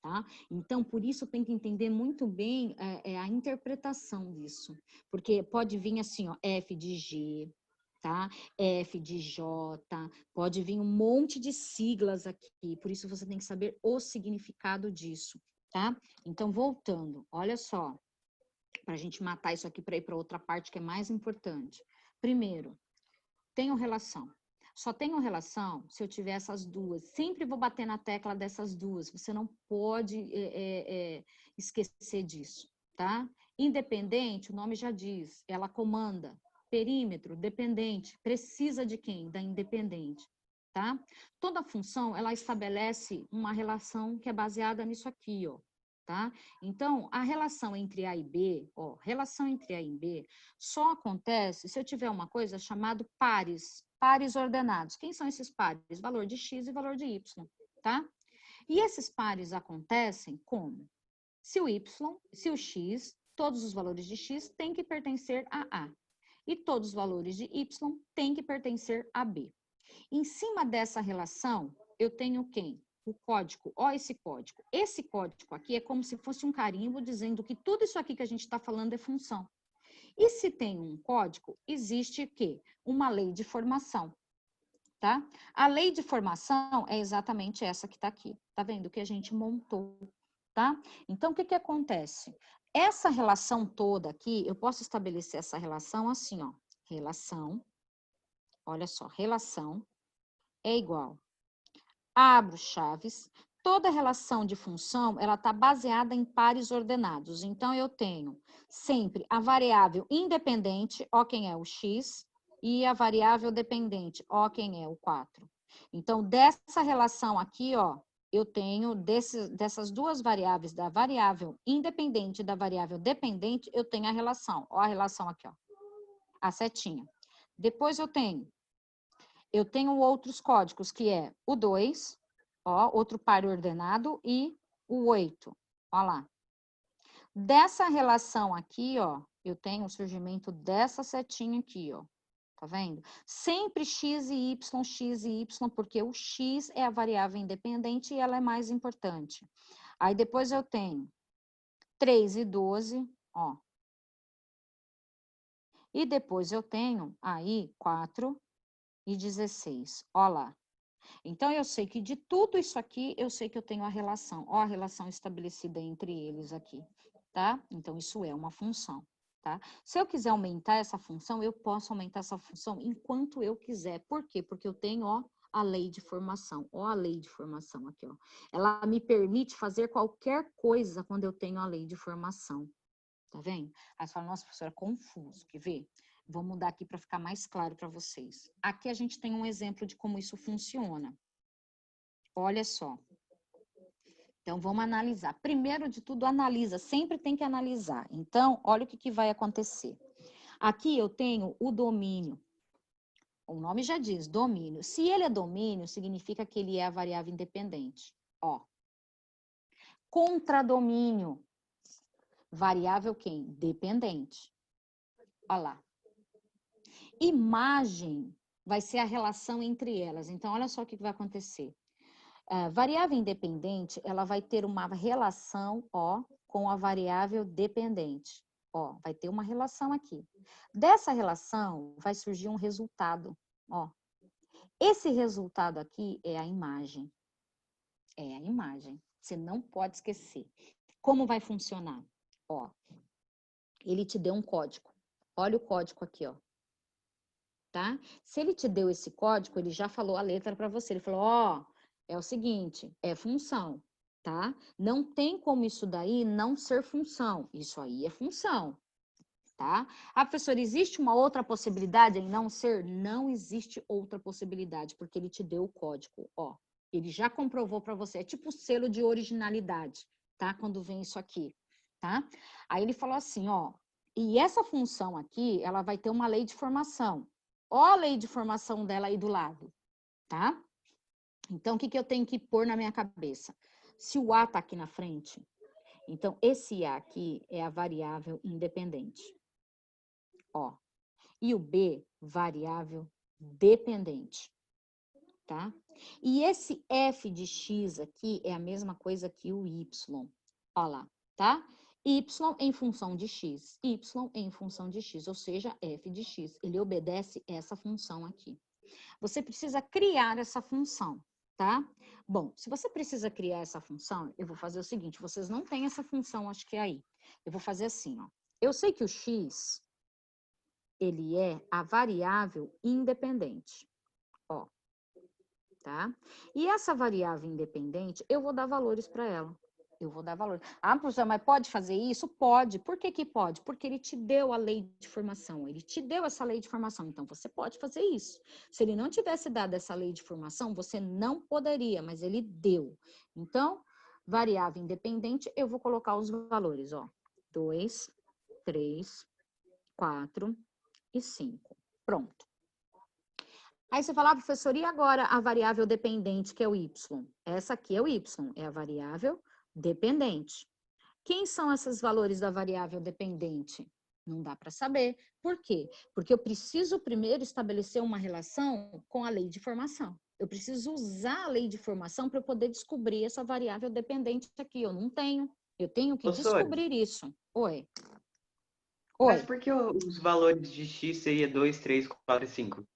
tá? Então, por isso tem que entender muito bem a interpretação disso, porque pode vir assim, ó, F de G, tá? F de J, pode vir um monte de siglas aqui, por isso você tem que saber o significado disso, tá? Então, voltando, olha só, para a gente matar isso aqui para ir para outra parte que é mais importante. Primeiro, tenho relação. Só tenho relação se eu tiver essas duas. Sempre vou bater na tecla dessas duas. Você não pode esquecer disso, tá? Independente, o nome já diz, ela comanda. Perímetro, dependente, precisa de quem? Da independente, tá? Toda função, ela estabelece uma relação que é baseada nisso aqui, ó, tá? Então, a relação entre A e B, ó, relação entre A e B, só acontece se eu tiver uma coisa chamada pares ordenados. Quem são esses pares? Valor de X e valor de Y, tá? E esses pares acontecem como? Se o Y, se o X, todos os valores de X têm que pertencer a A. E todos os valores de Y têm que pertencer a B. Em cima dessa relação, eu tenho quem? O código. Ó esse código. Esse código aqui é como se fosse um carimbo dizendo que tudo isso aqui que a gente está falando é função. E se tem um código, existe o quê? Uma lei de formação, tá? A lei de formação é exatamente essa que está aqui. Tá vendo? Que a gente montou, tá? Então, o que que acontece? Essa relação toda aqui, eu posso estabelecer essa relação assim, ó. Relação, olha só, relação é igual. Abro chaves, toda relação de função, ela está baseada em pares ordenados. Então, eu tenho sempre a variável independente, ó quem é o x, e a variável dependente, ó quem é o 4. Então, dessa relação aqui, ó, eu tenho dessas duas variáveis, da variável independente e da variável dependente, eu tenho a relação. Ó a relação aqui, ó, a setinha. Depois eu tenho outros códigos, que é o 2, ó, outro par ordenado, e o 8, ó lá. Dessa relação aqui, ó, eu tenho o surgimento dessa setinha aqui, ó. Tá vendo? Sempre x e y, porque o x é a variável independente e ela é mais importante. Aí depois eu tenho 3 e 12, ó. E depois eu tenho aí 4 e 16, ó lá. Então, eu sei que de tudo isso aqui, eu sei que eu tenho a relação. Ó a relação estabelecida entre eles aqui, tá? Então, isso é uma função. Tá? Se eu quiser aumentar essa função, eu posso aumentar essa função enquanto eu quiser. Por quê? Porque eu tenho, ó, a lei de formação. Ó a lei de formação aqui, ó. Ela me permite fazer qualquer coisa quando eu tenho a lei de formação. Tá vendo? Aí você fala, nossa, professora, é confuso. Quer ver? Vou mudar aqui para ficar mais claro para vocês. Aqui a gente tem um exemplo de como isso funciona. Olha só. Então, vamos analisar. Primeiro de tudo, analisa. Sempre tem que analisar. Então, olha o que vai acontecer. Aqui eu tenho o domínio. O nome já diz, domínio. Se ele é domínio, significa que ele é a variável independente. Ó. Contradomínio. Variável quem? Dependente. Olha lá. Imagem vai ser a relação entre elas. Então, olha só o que vai acontecer. Variável independente, ela vai ter uma relação, ó, com a variável dependente. Ó, vai ter uma relação aqui. Dessa relação, vai surgir um resultado, ó. Esse resultado aqui é a imagem. É a imagem. Você não pode esquecer. Como vai funcionar? Ó, ele te deu um código. Olha o código aqui, ó. Tá? Se ele te deu esse código, ele já falou a letra para você. Ele falou, ó, é o seguinte, é função, tá? Não tem como isso daí não ser função. Isso aí é função, tá? Ah, professora, existe uma outra possibilidade em não ser? Não existe outra possibilidade, porque ele te deu o código, ó. Ele já comprovou para você. É tipo o selo de originalidade, tá? Quando vem isso aqui, tá? Aí ele falou assim, ó, e essa função aqui, ela vai ter uma lei de formação. Ó a lei de formação dela aí do lado, tá? Então, o que eu tenho que pôr na minha cabeça? Se o A tá aqui na frente, então esse A aqui é a variável independente. Ó. E o B, variável dependente. tá? E esse f de x aqui é a mesma coisa que o y. Olha lá, tá? Y em função de x, y em função de x, ou seja, f de x. Ele obedece essa função aqui. Você precisa criar essa função, tá? Bom, se você precisa criar essa função, eu vou fazer o seguinte, vocês não têm essa função, acho que é aí. Eu vou fazer assim, ó. Eu sei que o x, ele é a variável independente, ó, tá? E essa variável independente, eu vou dar valores para ela. Eu vou dar valor. Ah, professor, mas pode fazer isso? Pode. Por que que pode? Porque ele te deu a lei de formação. Ele te deu essa lei de formação. Então, você pode fazer isso. Se ele não tivesse dado essa lei de formação, você não poderia, mas ele deu. Então, variável independente, eu vou colocar os valores, ó. 2, 3, 4 e 5. Pronto. Aí você fala, ah, professor, e agora a variável dependente, que é o y? Essa aqui é o y, é a variável dependente. Quem são esses valores da variável dependente? Não dá para saber. Por quê? Porque eu preciso primeiro estabelecer uma relação com a lei de formação. Eu preciso usar a lei de formação para eu poder descobrir essa variável dependente aqui. Eu não tenho. Eu tenho que descobrir isso. Oi. Mas Oi. por que os valores de x seria 2, 3, 4 e 5?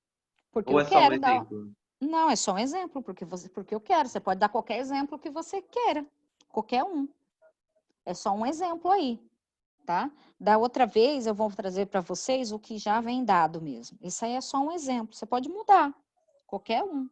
Porque Ou eu é só um quero dar... exemplo? Não, é só um exemplo, porque eu quero. Você pode dar qualquer exemplo que você queira. Qualquer um. É só um exemplo aí, tá? Da outra vez eu vou trazer para vocês o que já vem dado mesmo. Isso aí é só um exemplo. Você pode mudar. Qualquer um,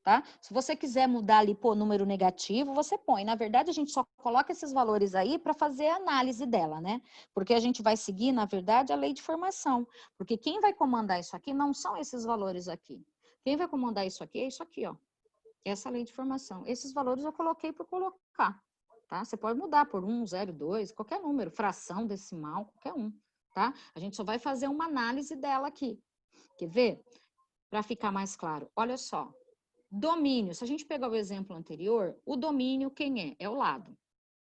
tá? Se você quiser mudar ali, pôr número negativo, você põe. Na verdade, a gente só coloca esses valores aí para fazer a análise dela, né? Porque a gente vai seguir, na verdade, a lei de formação. Porque quem vai comandar isso aqui não são esses valores aqui. Quem vai comandar isso aqui é isso aqui, ó. Essa lei de formação. Esses valores eu coloquei para colocar, tá? Você pode mudar por 1, 0, 2, qualquer número, fração, decimal, qualquer um, tá? A gente só vai fazer uma análise dela aqui. Quer ver? Para ficar mais claro. Olha só. Domínio. Se a gente pegar o exemplo anterior, o domínio quem é? É o lado.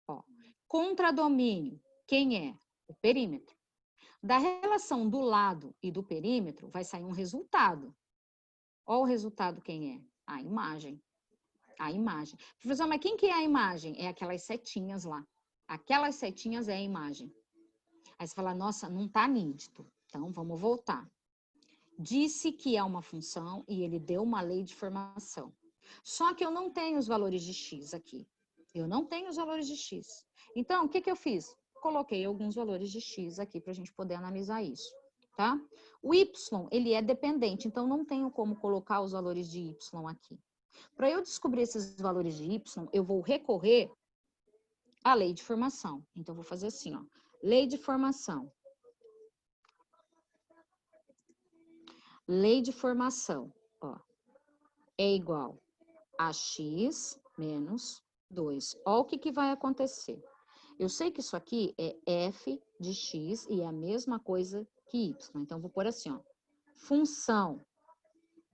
Ó. Contradomínio, quem é? O perímetro. Da relação do lado e do perímetro, vai sair um resultado. Olha o resultado quem é? A imagem. A imagem. Professor, mas quem que é a imagem? É aquelas setinhas lá. Aquelas setinhas é a imagem. Aí você fala, nossa, não tá nítido. Então, vamos voltar. Disse que é uma função e ele deu uma lei de formação. Só que eu não tenho os valores de x aqui. Eu não tenho os valores de x. Então, o que que eu fiz? Coloquei alguns valores de x aqui para a gente poder analisar isso, tá? O y, ele é dependente, então não tenho como colocar os valores de y aqui. Para eu descobrir esses valores de y, eu vou recorrer à lei de formação. Então, eu vou fazer assim, ó. Lei de formação. Lei de formação, ó. É igual a x menos 2. Olha o que vai acontecer. Eu sei que isso aqui é f de x e é a mesma coisa que y. Então, eu vou pôr assim, ó. Função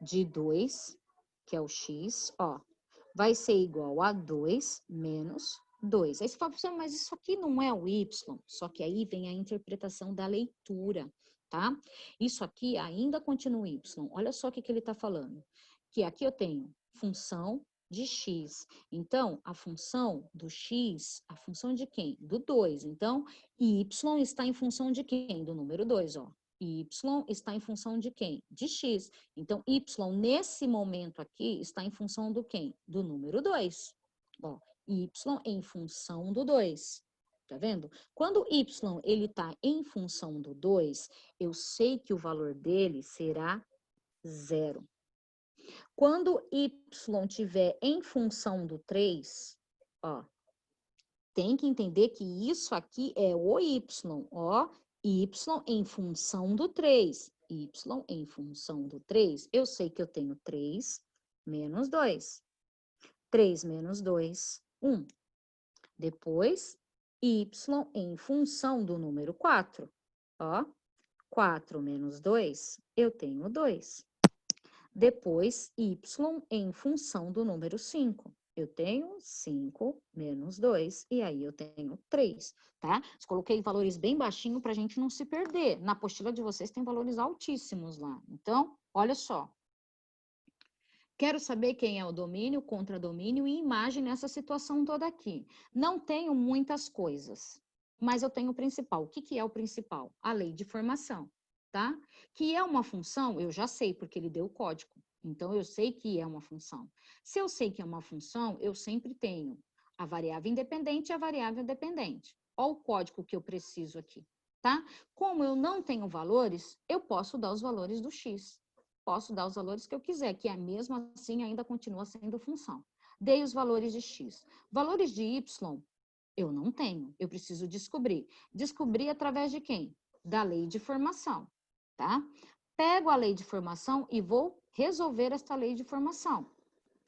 de 2, que é o x, ó, vai ser igual a 2 menos 2. Aí você fala, mas isso aqui não é o y. Só que aí vem a interpretação da leitura, tá? Isso aqui ainda continua y. Olha só o que ele está falando. Que aqui eu tenho função de x. Então, a função do x, a função de quem? Do 2. Então, y está em função de quem? Do número 2, ó. Y está em função de quem? De x. Então, y nesse momento aqui está em função do quem? Do número 2. Ó, y em função do 2. Tá vendo? Quando y ele está em função do 2, eu sei que o valor dele será 0. Quando y estiver em função do 3, ó, tem que entender que isso aqui é o y, ó, y em função do 3. Y em função do 3, eu sei que eu tenho 3 menos 2. 3 menos 2, 1. Depois, y em função do número 4. Ó, 4 menos 2, eu tenho 2. Depois, y em função do número 5. Eu tenho 5 menos 2, e aí eu tenho 3, tá? Coloquei valores bem baixinho para a gente não se perder. Na apostila de vocês tem valores altíssimos lá. Então, olha só. Quero saber quem é o domínio, contradomínio e imagem nessa situação toda aqui. Não tenho muitas coisas, mas eu tenho o principal. O que que é o principal? A lei de formação, tá? Que é uma função, eu já sei, porque ele deu o código. Então, eu sei que é uma função. Se eu sei que é uma função, eu sempre tenho a variável independente e a variável dependente. Olha o código que eu preciso aqui, tá? Como eu não tenho valores, eu posso dar os valores do x. Posso dar os valores que eu quiser, que mesmo assim ainda continua sendo função. Dei os valores de x. Valores de y, eu não tenho. Eu preciso descobrir. Descobrir através de quem? Da lei de formação, tá? Pego a lei de formação e vou resolver esta lei de formação,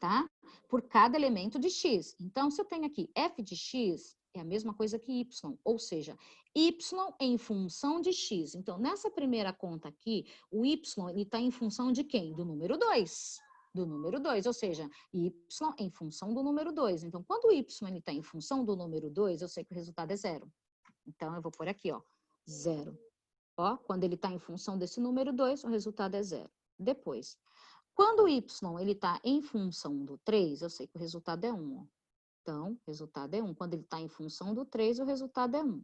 tá? Por cada elemento de x. Então, se eu tenho aqui f de x, é a mesma coisa que y, ou seja, y em função de x. Então, nessa primeira conta aqui, o y está em função de quem? Do número 2. Do número 2, ou seja, y em função do número 2. Então, quando o y está em função do número 2, eu sei que o resultado é 0. Então, eu vou pôr aqui, ó, 0. Ó, quando ele está em função desse número 2, o resultado é 0. Depois, quando o y está em função do 3, eu sei que o resultado é 1. Ó. Então, o resultado é 1. Quando ele está em função do 3, o resultado é 1.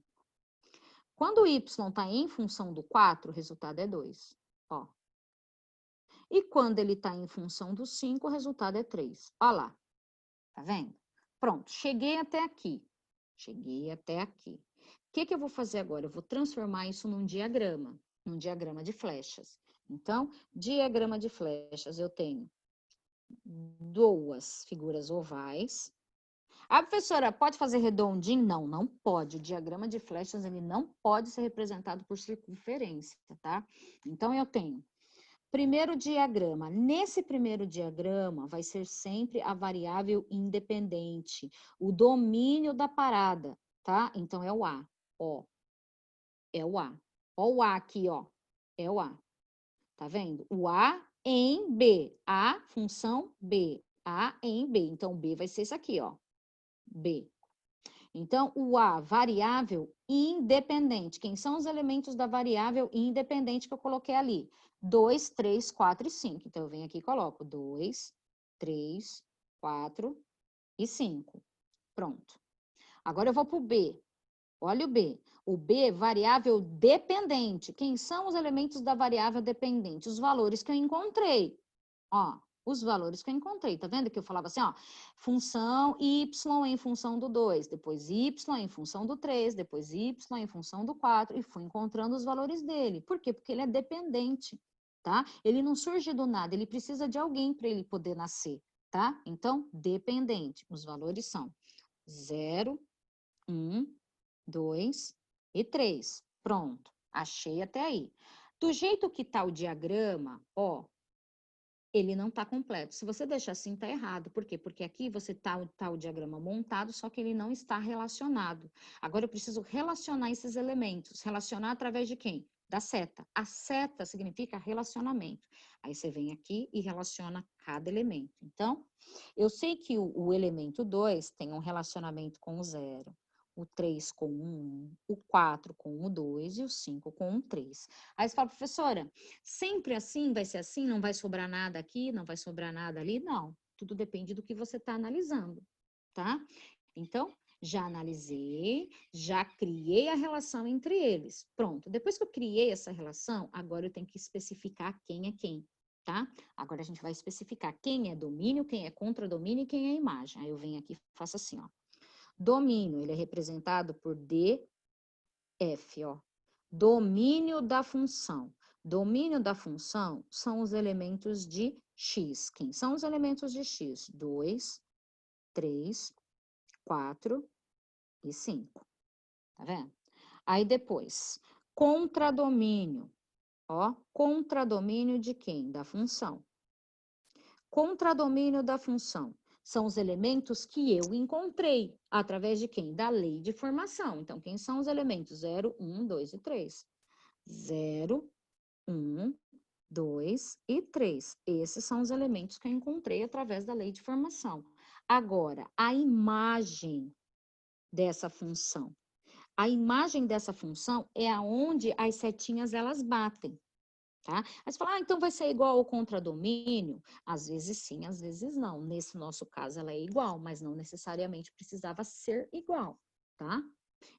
Quando o y está em função do 4, o resultado é 2. Ó. E quando ele está em função do 5, o resultado é 3. Olha lá. Tá vendo? Pronto, cheguei até aqui. Cheguei até aqui. O que eu vou fazer agora? Eu vou transformar isso num diagrama de flechas. Então, diagrama de flechas, eu tenho 2 figuras ovais. Ah, professora, pode fazer redondinho? Não, não pode. O diagrama de flechas, ele não pode ser representado por circunferência, tá? Então, eu tenho primeiro diagrama. Nesse primeiro diagrama, vai ser sempre a variável independente, o domínio da parada, tá? Então, é o A, ó. É o A. Ó o A aqui, ó. É o A. Tá vendo? O A em B. A, função B. A em B. Então, B vai ser isso aqui, ó. B. Então, o A, variável independente. Quem são os elementos da variável independente que eu coloquei ali? 2, 3, 4 e 5. Então, eu venho aqui e coloco 2, 3, 4 e 5. Pronto. Agora, eu vou para o B. Olha o B. O B, variável dependente. Quem são os elementos da variável dependente? Os valores que eu encontrei. Ó. Os valores que eu encontrei, tá vendo que eu falava assim, ó, função y em função do 2, depois y em função do 3, depois y em função do 4, e fui encontrando os valores dele. Por quê? Porque ele é dependente, tá? Ele não surge do nada, ele precisa de alguém para ele poder nascer, tá? Então, dependente. Os valores são 0, 1, 2 e 3. Pronto, achei até aí. Do jeito que tá o diagrama, ó, ele não está completo. Se você deixar assim, está errado. Por quê? Porque aqui você tá o diagrama montado, só que ele não está relacionado. Agora eu preciso relacionar esses elementos. Relacionar através de quem? Da seta. A seta significa relacionamento. Aí você vem aqui e relaciona cada elemento. Então, eu sei que o elemento 2 tem um relacionamento com o 0. O 3 com o 1, o 4 com o 2 e o 5 com o 3. Aí você fala, professora, sempre assim, vai ser assim, não vai sobrar nada aqui, não vai sobrar nada ali? Não, tudo depende do que você está analisando, tá? Então, já analisei, já criei a relação entre eles. Pronto, depois que eu criei essa relação, agora eu tenho que especificar quem é quem, tá? Agora a gente vai especificar quem é domínio, quem é contradomínio e quem é imagem. Aí eu venho aqui e faço assim, ó. Domínio, ele é representado por DF, ó. Domínio da função. Domínio da função são os elementos de x. Quem são os elementos de x? 2, 3, 4 e 5. Tá vendo? Aí depois, contradomínio. Ó, contradomínio de quem? Da função. Contradomínio da função. São os elementos que eu encontrei. Através de quem? Da lei de formação. Então, quem são os elementos? 0, 1, 2 e 3. 0, 1, 2 e 3. Esses são os elementos que eu encontrei através da lei de formação. Agora, a imagem dessa função. A imagem dessa função é aonde as setinhas elas batem. tá? Aí você fala, ah, então vai ser igual ao contradomínio? Às vezes sim, às vezes não. Nesse nosso caso, ela é igual, mas não necessariamente precisava ser igual, tá?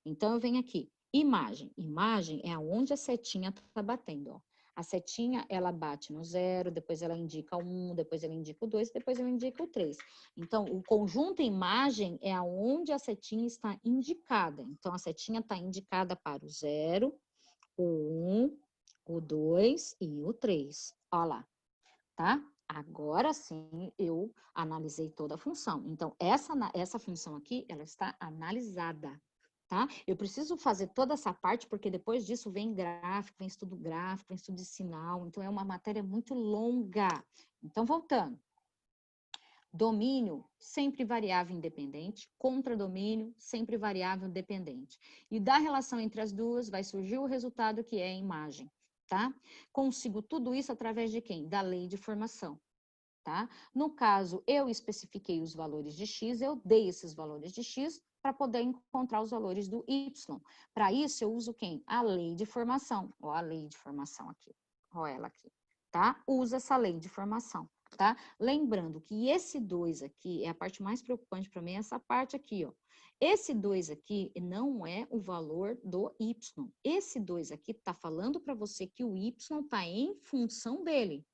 Então, eu venho aqui, imagem. Imagem é aonde a setinha tá batendo, ó. A setinha, ela bate no 0, depois ela indica o 1, depois ela indica o 2, depois ela indica o 3. Então, o conjunto imagem é aonde a setinha está indicada. Então, a setinha está indicada para o 0, o 1, o 2 e o 3. Olha lá, tá? Agora sim, eu analisei toda a função. Então, essa função aqui, ela está analisada, tá? Eu preciso fazer toda essa parte, porque depois disso vem gráfico, vem estudo de sinal. Então, é uma matéria muito longa. Então, voltando. Domínio, sempre variável independente. Contradomínio, sempre variável dependente. E da relação entre as duas, vai surgir o resultado que é a imagem, tá? Consigo tudo isso através de quem? Da lei de formação, tá? No caso, eu especifiquei os valores de x, eu dei esses valores de x para poder encontrar os valores do y. Para isso, eu uso quem? A lei de formação. Ó, a lei de formação aqui. Ó, ela aqui, tá? Usa essa lei de formação, tá? Lembrando que esse 2 aqui, é a parte mais preocupante para mim, essa parte aqui, ó. Esse 2 aqui não é o valor do y. Esse 2 aqui está falando para você que o y está em função dele.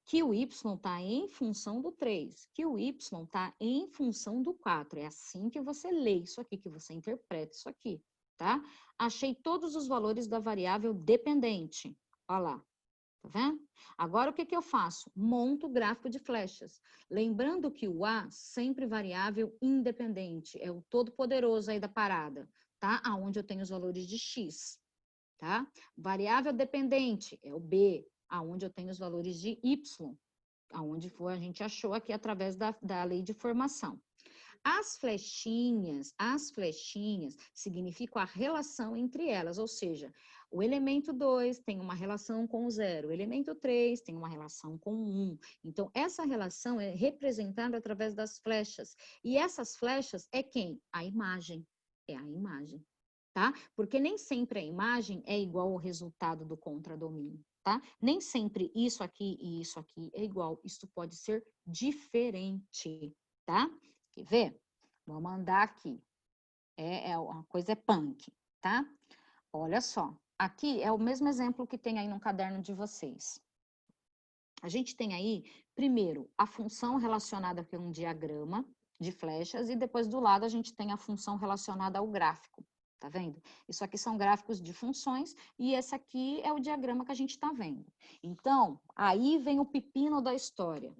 Que o y está em função do 3, que o y está em função do 4. É assim que você lê isso aqui, que você interpreta isso aqui, tá? Achei todos os valores da variável dependente. Olha lá, tá vendo? Agora, o que eu faço? Monto o gráfico de flechas. Lembrando que o A, sempre variável independente, é o todo-poderoso aí da parada, tá? Aonde eu tenho os valores de x, tá? Variável dependente é o B, aonde eu tenho os valores de y, aonde a gente achou aqui através da lei de formação. As flechinhas significam a relação entre elas, ou seja, o elemento 2 tem uma relação com o 0, o elemento 3 tem uma relação com o 1. Então, essa relação é representada através das flechas. E essas flechas é quem? A imagem. É a imagem, tá? Porque nem sempre a imagem é igual ao resultado do contradomínio, tá? Nem sempre isso aqui e isso aqui é igual. Isso pode ser diferente, tá? Quer ver? Vou mandar aqui. Uma coisa é punk, tá? Olha só. Aqui é o mesmo exemplo que tem aí no caderno de vocês. A gente tem aí, primeiro, a função relacionada com um diagrama de flechas e depois do lado a gente tem a função relacionada ao gráfico. Tá vendo? Isso aqui são gráficos de funções e esse aqui é o diagrama que a gente tá vendo. Então, aí vem o pepino da história.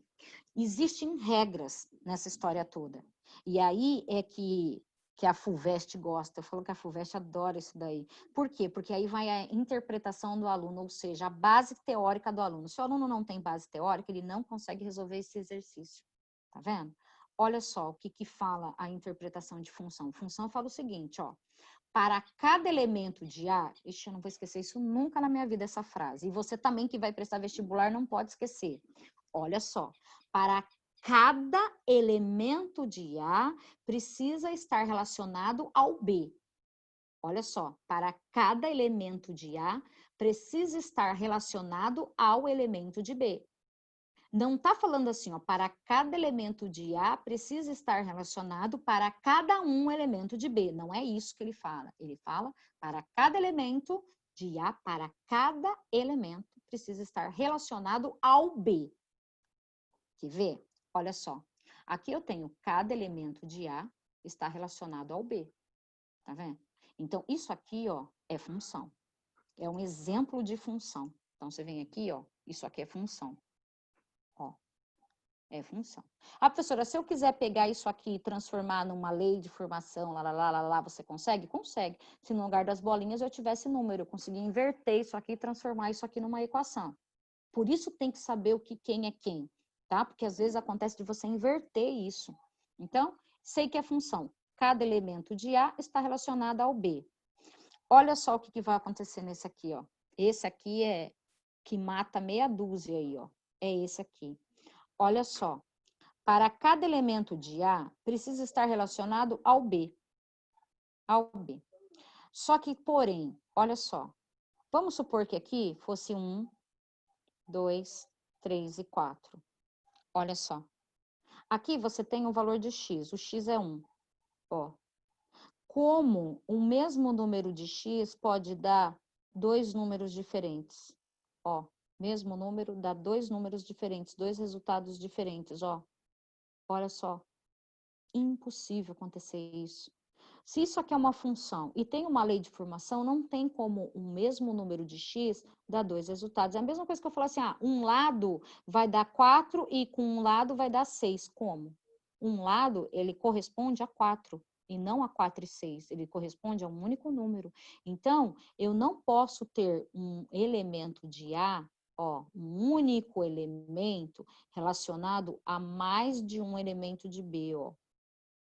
Existem regras nessa história toda. E aí é que a FUVEST gosta. Eu falo que a FUVEST adora isso daí. Por quê? Porque aí vai a interpretação do aluno, ou seja, a base teórica do aluno. Se o aluno não tem base teórica, ele não consegue resolver esse exercício. Tá vendo? Olha só o que fala a interpretação de função. Função fala o seguinte, ó. Para cada elemento de A, eu não vou esquecer isso nunca na minha vida, essa frase. E você também que vai prestar vestibular não pode esquecer. Olha só, para cada elemento de A precisa estar relacionado ao B. Olha só, para cada elemento de A precisa estar relacionado ao elemento de B. Não está falando assim, ó, para cada elemento de A precisa estar relacionado para cada elemento de B. Não é isso que ele fala. Ele fala para cada elemento de A, para cada elemento precisa estar relacionado ao B. Quer ver? Olha só. Aqui eu tenho cada elemento de A está relacionado ao B. Tá vendo? Então, isso aqui, ó, é função. É um exemplo de função. Então, você vem aqui, ó, isso aqui é função. Ó, é função. Ah, professora, se eu quiser pegar isso aqui e transformar numa lei de formação, você consegue? Consegue. Se no lugar das bolinhas eu tivesse número, eu consegui inverter isso aqui e transformar isso aqui numa equação. Por isso tem que saber o que quem é quem, tá? Porque às vezes acontece de você inverter isso. Então, sei que é função. Cada elemento de A está relacionado ao B. Olha só o que vai acontecer nesse aqui, ó. Esse aqui é que mata meia dúzia aí, ó. É esse aqui. Olha só. Para cada elemento de A, precisa estar relacionado ao B. Ao B. Só que, porém, olha só. Vamos supor que aqui fosse 1, 2, 3 e 4. Olha só. Aqui você tem o valor de x. O x é 1. Ó. Como o mesmo número de x pode dar dois números diferentes? Ó, mesmo número dá dois números diferentes, dois resultados diferentes, ó. Olha só. Impossível acontecer isso. Se isso aqui é uma função e tem uma lei de formação, não tem como o mesmo número de x dar dois resultados. É a mesma coisa que eu falar assim, um lado vai dar 4 e com um lado vai dar 6. Como? Um lado, ele corresponde a 4 e não a 4 e 6. Ele corresponde a um único número. Então, eu não posso ter um elemento de A, ó, um único elemento relacionado a mais de um elemento de B, ó.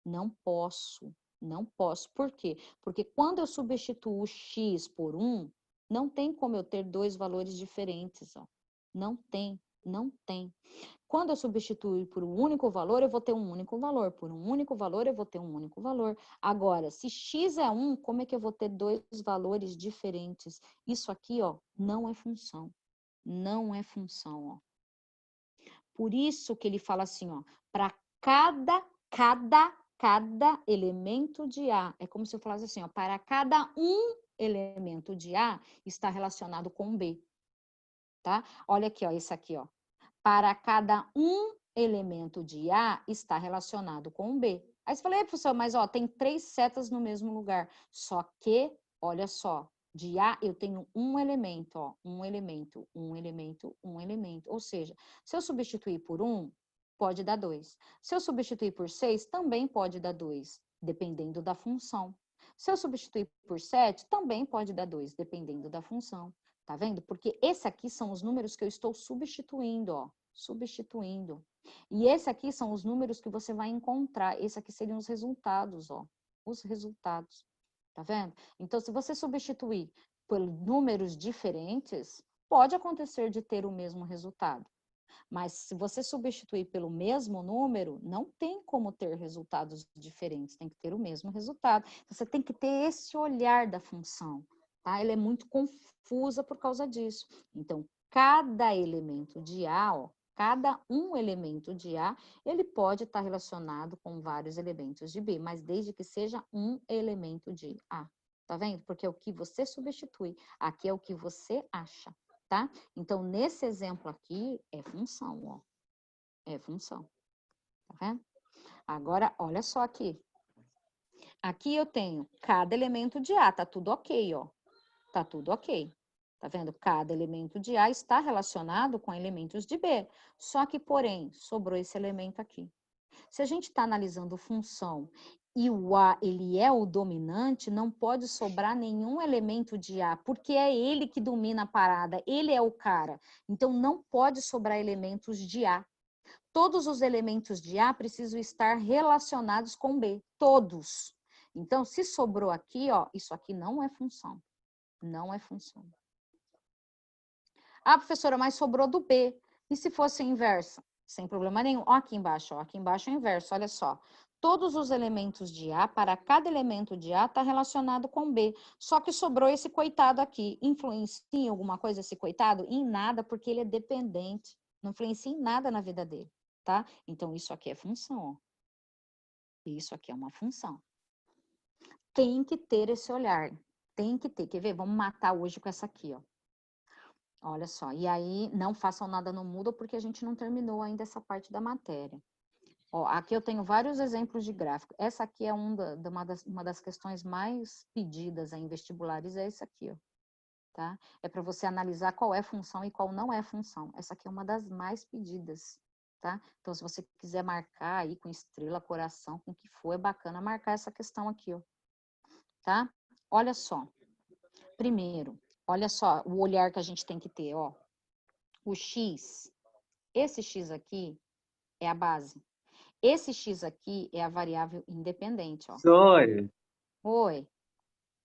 Não posso. Não posso. Por quê? Porque quando eu substituo o x por 1, não tem como eu ter dois valores diferentes, ó. Não tem, não tem. Quando eu substituir por um único valor, eu vou ter um único valor. Por um único valor, eu vou ter um único valor. Agora, se x é 1, como é que eu vou ter dois valores diferentes? Isso aqui, ó, não é função. Não é função, ó. Por isso que ele fala assim, ó, para cada elemento de A. É como se eu falasse assim, ó, para cada um elemento de A está relacionado com B. Tá? Olha aqui, ó, esse aqui, ó. Para cada um elemento de A está relacionado com B. Aí você fala, professor, mas ó, tem 3 setas no mesmo lugar. Só que, olha só, de A eu tenho um elemento, ó, um elemento, um elemento, um elemento. Ou seja, se eu substituir por 1, pode dar 2. Se eu substituir por 6, também pode dar 2, dependendo da função. Se eu substituir por 7, também pode dar 2, dependendo da função. Tá vendo? Porque esse aqui são os números que eu estou substituindo, ó. Substituindo. E esse aqui são os números que você vai encontrar. Esse aqui seriam os resultados, ó. Os resultados. Tá vendo? Então, se você substituir por números diferentes, pode acontecer de ter o mesmo resultado. Mas se você substituir pelo mesmo número, não tem como ter resultados diferentes, tem que ter o mesmo resultado. Você tem que ter esse olhar da função, tá? Ela é muito confusa por causa disso. Então, cada elemento de A, ó, cada um elemento de A, ele pode estar relacionado com vários elementos de B, mas desde que seja um elemento de A. Tá vendo? Porque é o que você substitui, aqui é o que você acha. Tá? Então, nesse exemplo aqui, é função, ó. É função. Tá vendo? Agora, olha só aqui. Aqui eu tenho cada elemento de A, tá tudo ok, ó. Tá tudo ok. Tá vendo? Cada elemento de A está relacionado com elementos de B. Só que, porém, sobrou esse elemento aqui. Se a gente está analisando função e o A, ele é o dominante, não pode sobrar nenhum elemento de A, porque é ele que domina a parada, ele é o cara. Então, não pode sobrar elementos de A. Todos os elementos de A precisam estar relacionados com B, todos. Então, se sobrou aqui, ó, isso aqui não é função. Não é função. Ah, professora, mas sobrou do B. E se fosse a inversa? Sem problema nenhum. Ó, aqui embaixo é o inverso, olha só. Todos os elementos de A, para cada elemento de A, está relacionado com B. Só que sobrou esse coitado aqui. Influencia em alguma coisa esse coitado? Em nada, porque ele é dependente. Não influencia em nada na vida dele, tá? Então, isso aqui é função, ó. Isso aqui é uma função. Tem que ter esse olhar. Tem que ter. Quer ver? Vamos matar hoje com essa aqui, ó. Olha só, e aí não façam nada no Moodle porque a gente não terminou ainda essa parte da matéria. Ó, aqui eu tenho vários exemplos de gráfico. Essa aqui é uma das questões mais pedidas em vestibulares, é essa aqui, ó. Tá? É para você analisar qual é função e qual não é função. Essa aqui é uma das mais pedidas, tá? Então, se você quiser marcar aí com estrela, coração, com o que for, é bacana marcar essa questão aqui, ó. Tá? Olha só. Primeiro, olha só o olhar que a gente tem que ter, ó. O x, esse x aqui é a base. Esse x aqui é a variável independente, ó. Sora, Oi.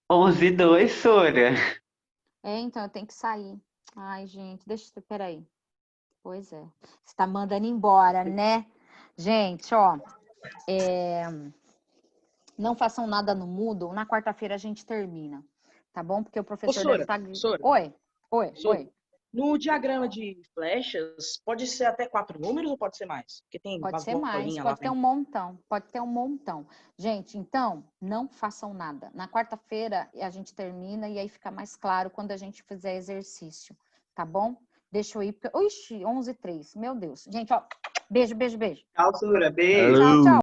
11,2, Sora. É, então eu tenho que sair. Ai, gente, peraí. Pois é. Você tá mandando embora, né? Gente, ó. Não façam nada no Moodle. Na quarta-feira a gente termina. Tá bom? Porque o professor deve estar... Sora. Oi. Sora. No diagrama de flechas, pode ser até 4 números ou pode ser mais? Porque tem Pode umas ser mais, bolinhas lá. pode ter um montão, pode ter um montão. Gente, então, não façam nada. Na quarta-feira a gente termina e aí fica mais claro quando a gente fizer exercício, tá bom? Deixa eu ir, porque... Ixi, 11h03, meu Deus. Gente, ó, beijo, beijo, beijo. Tchau, Sura. Beijo. Tchau, tchau.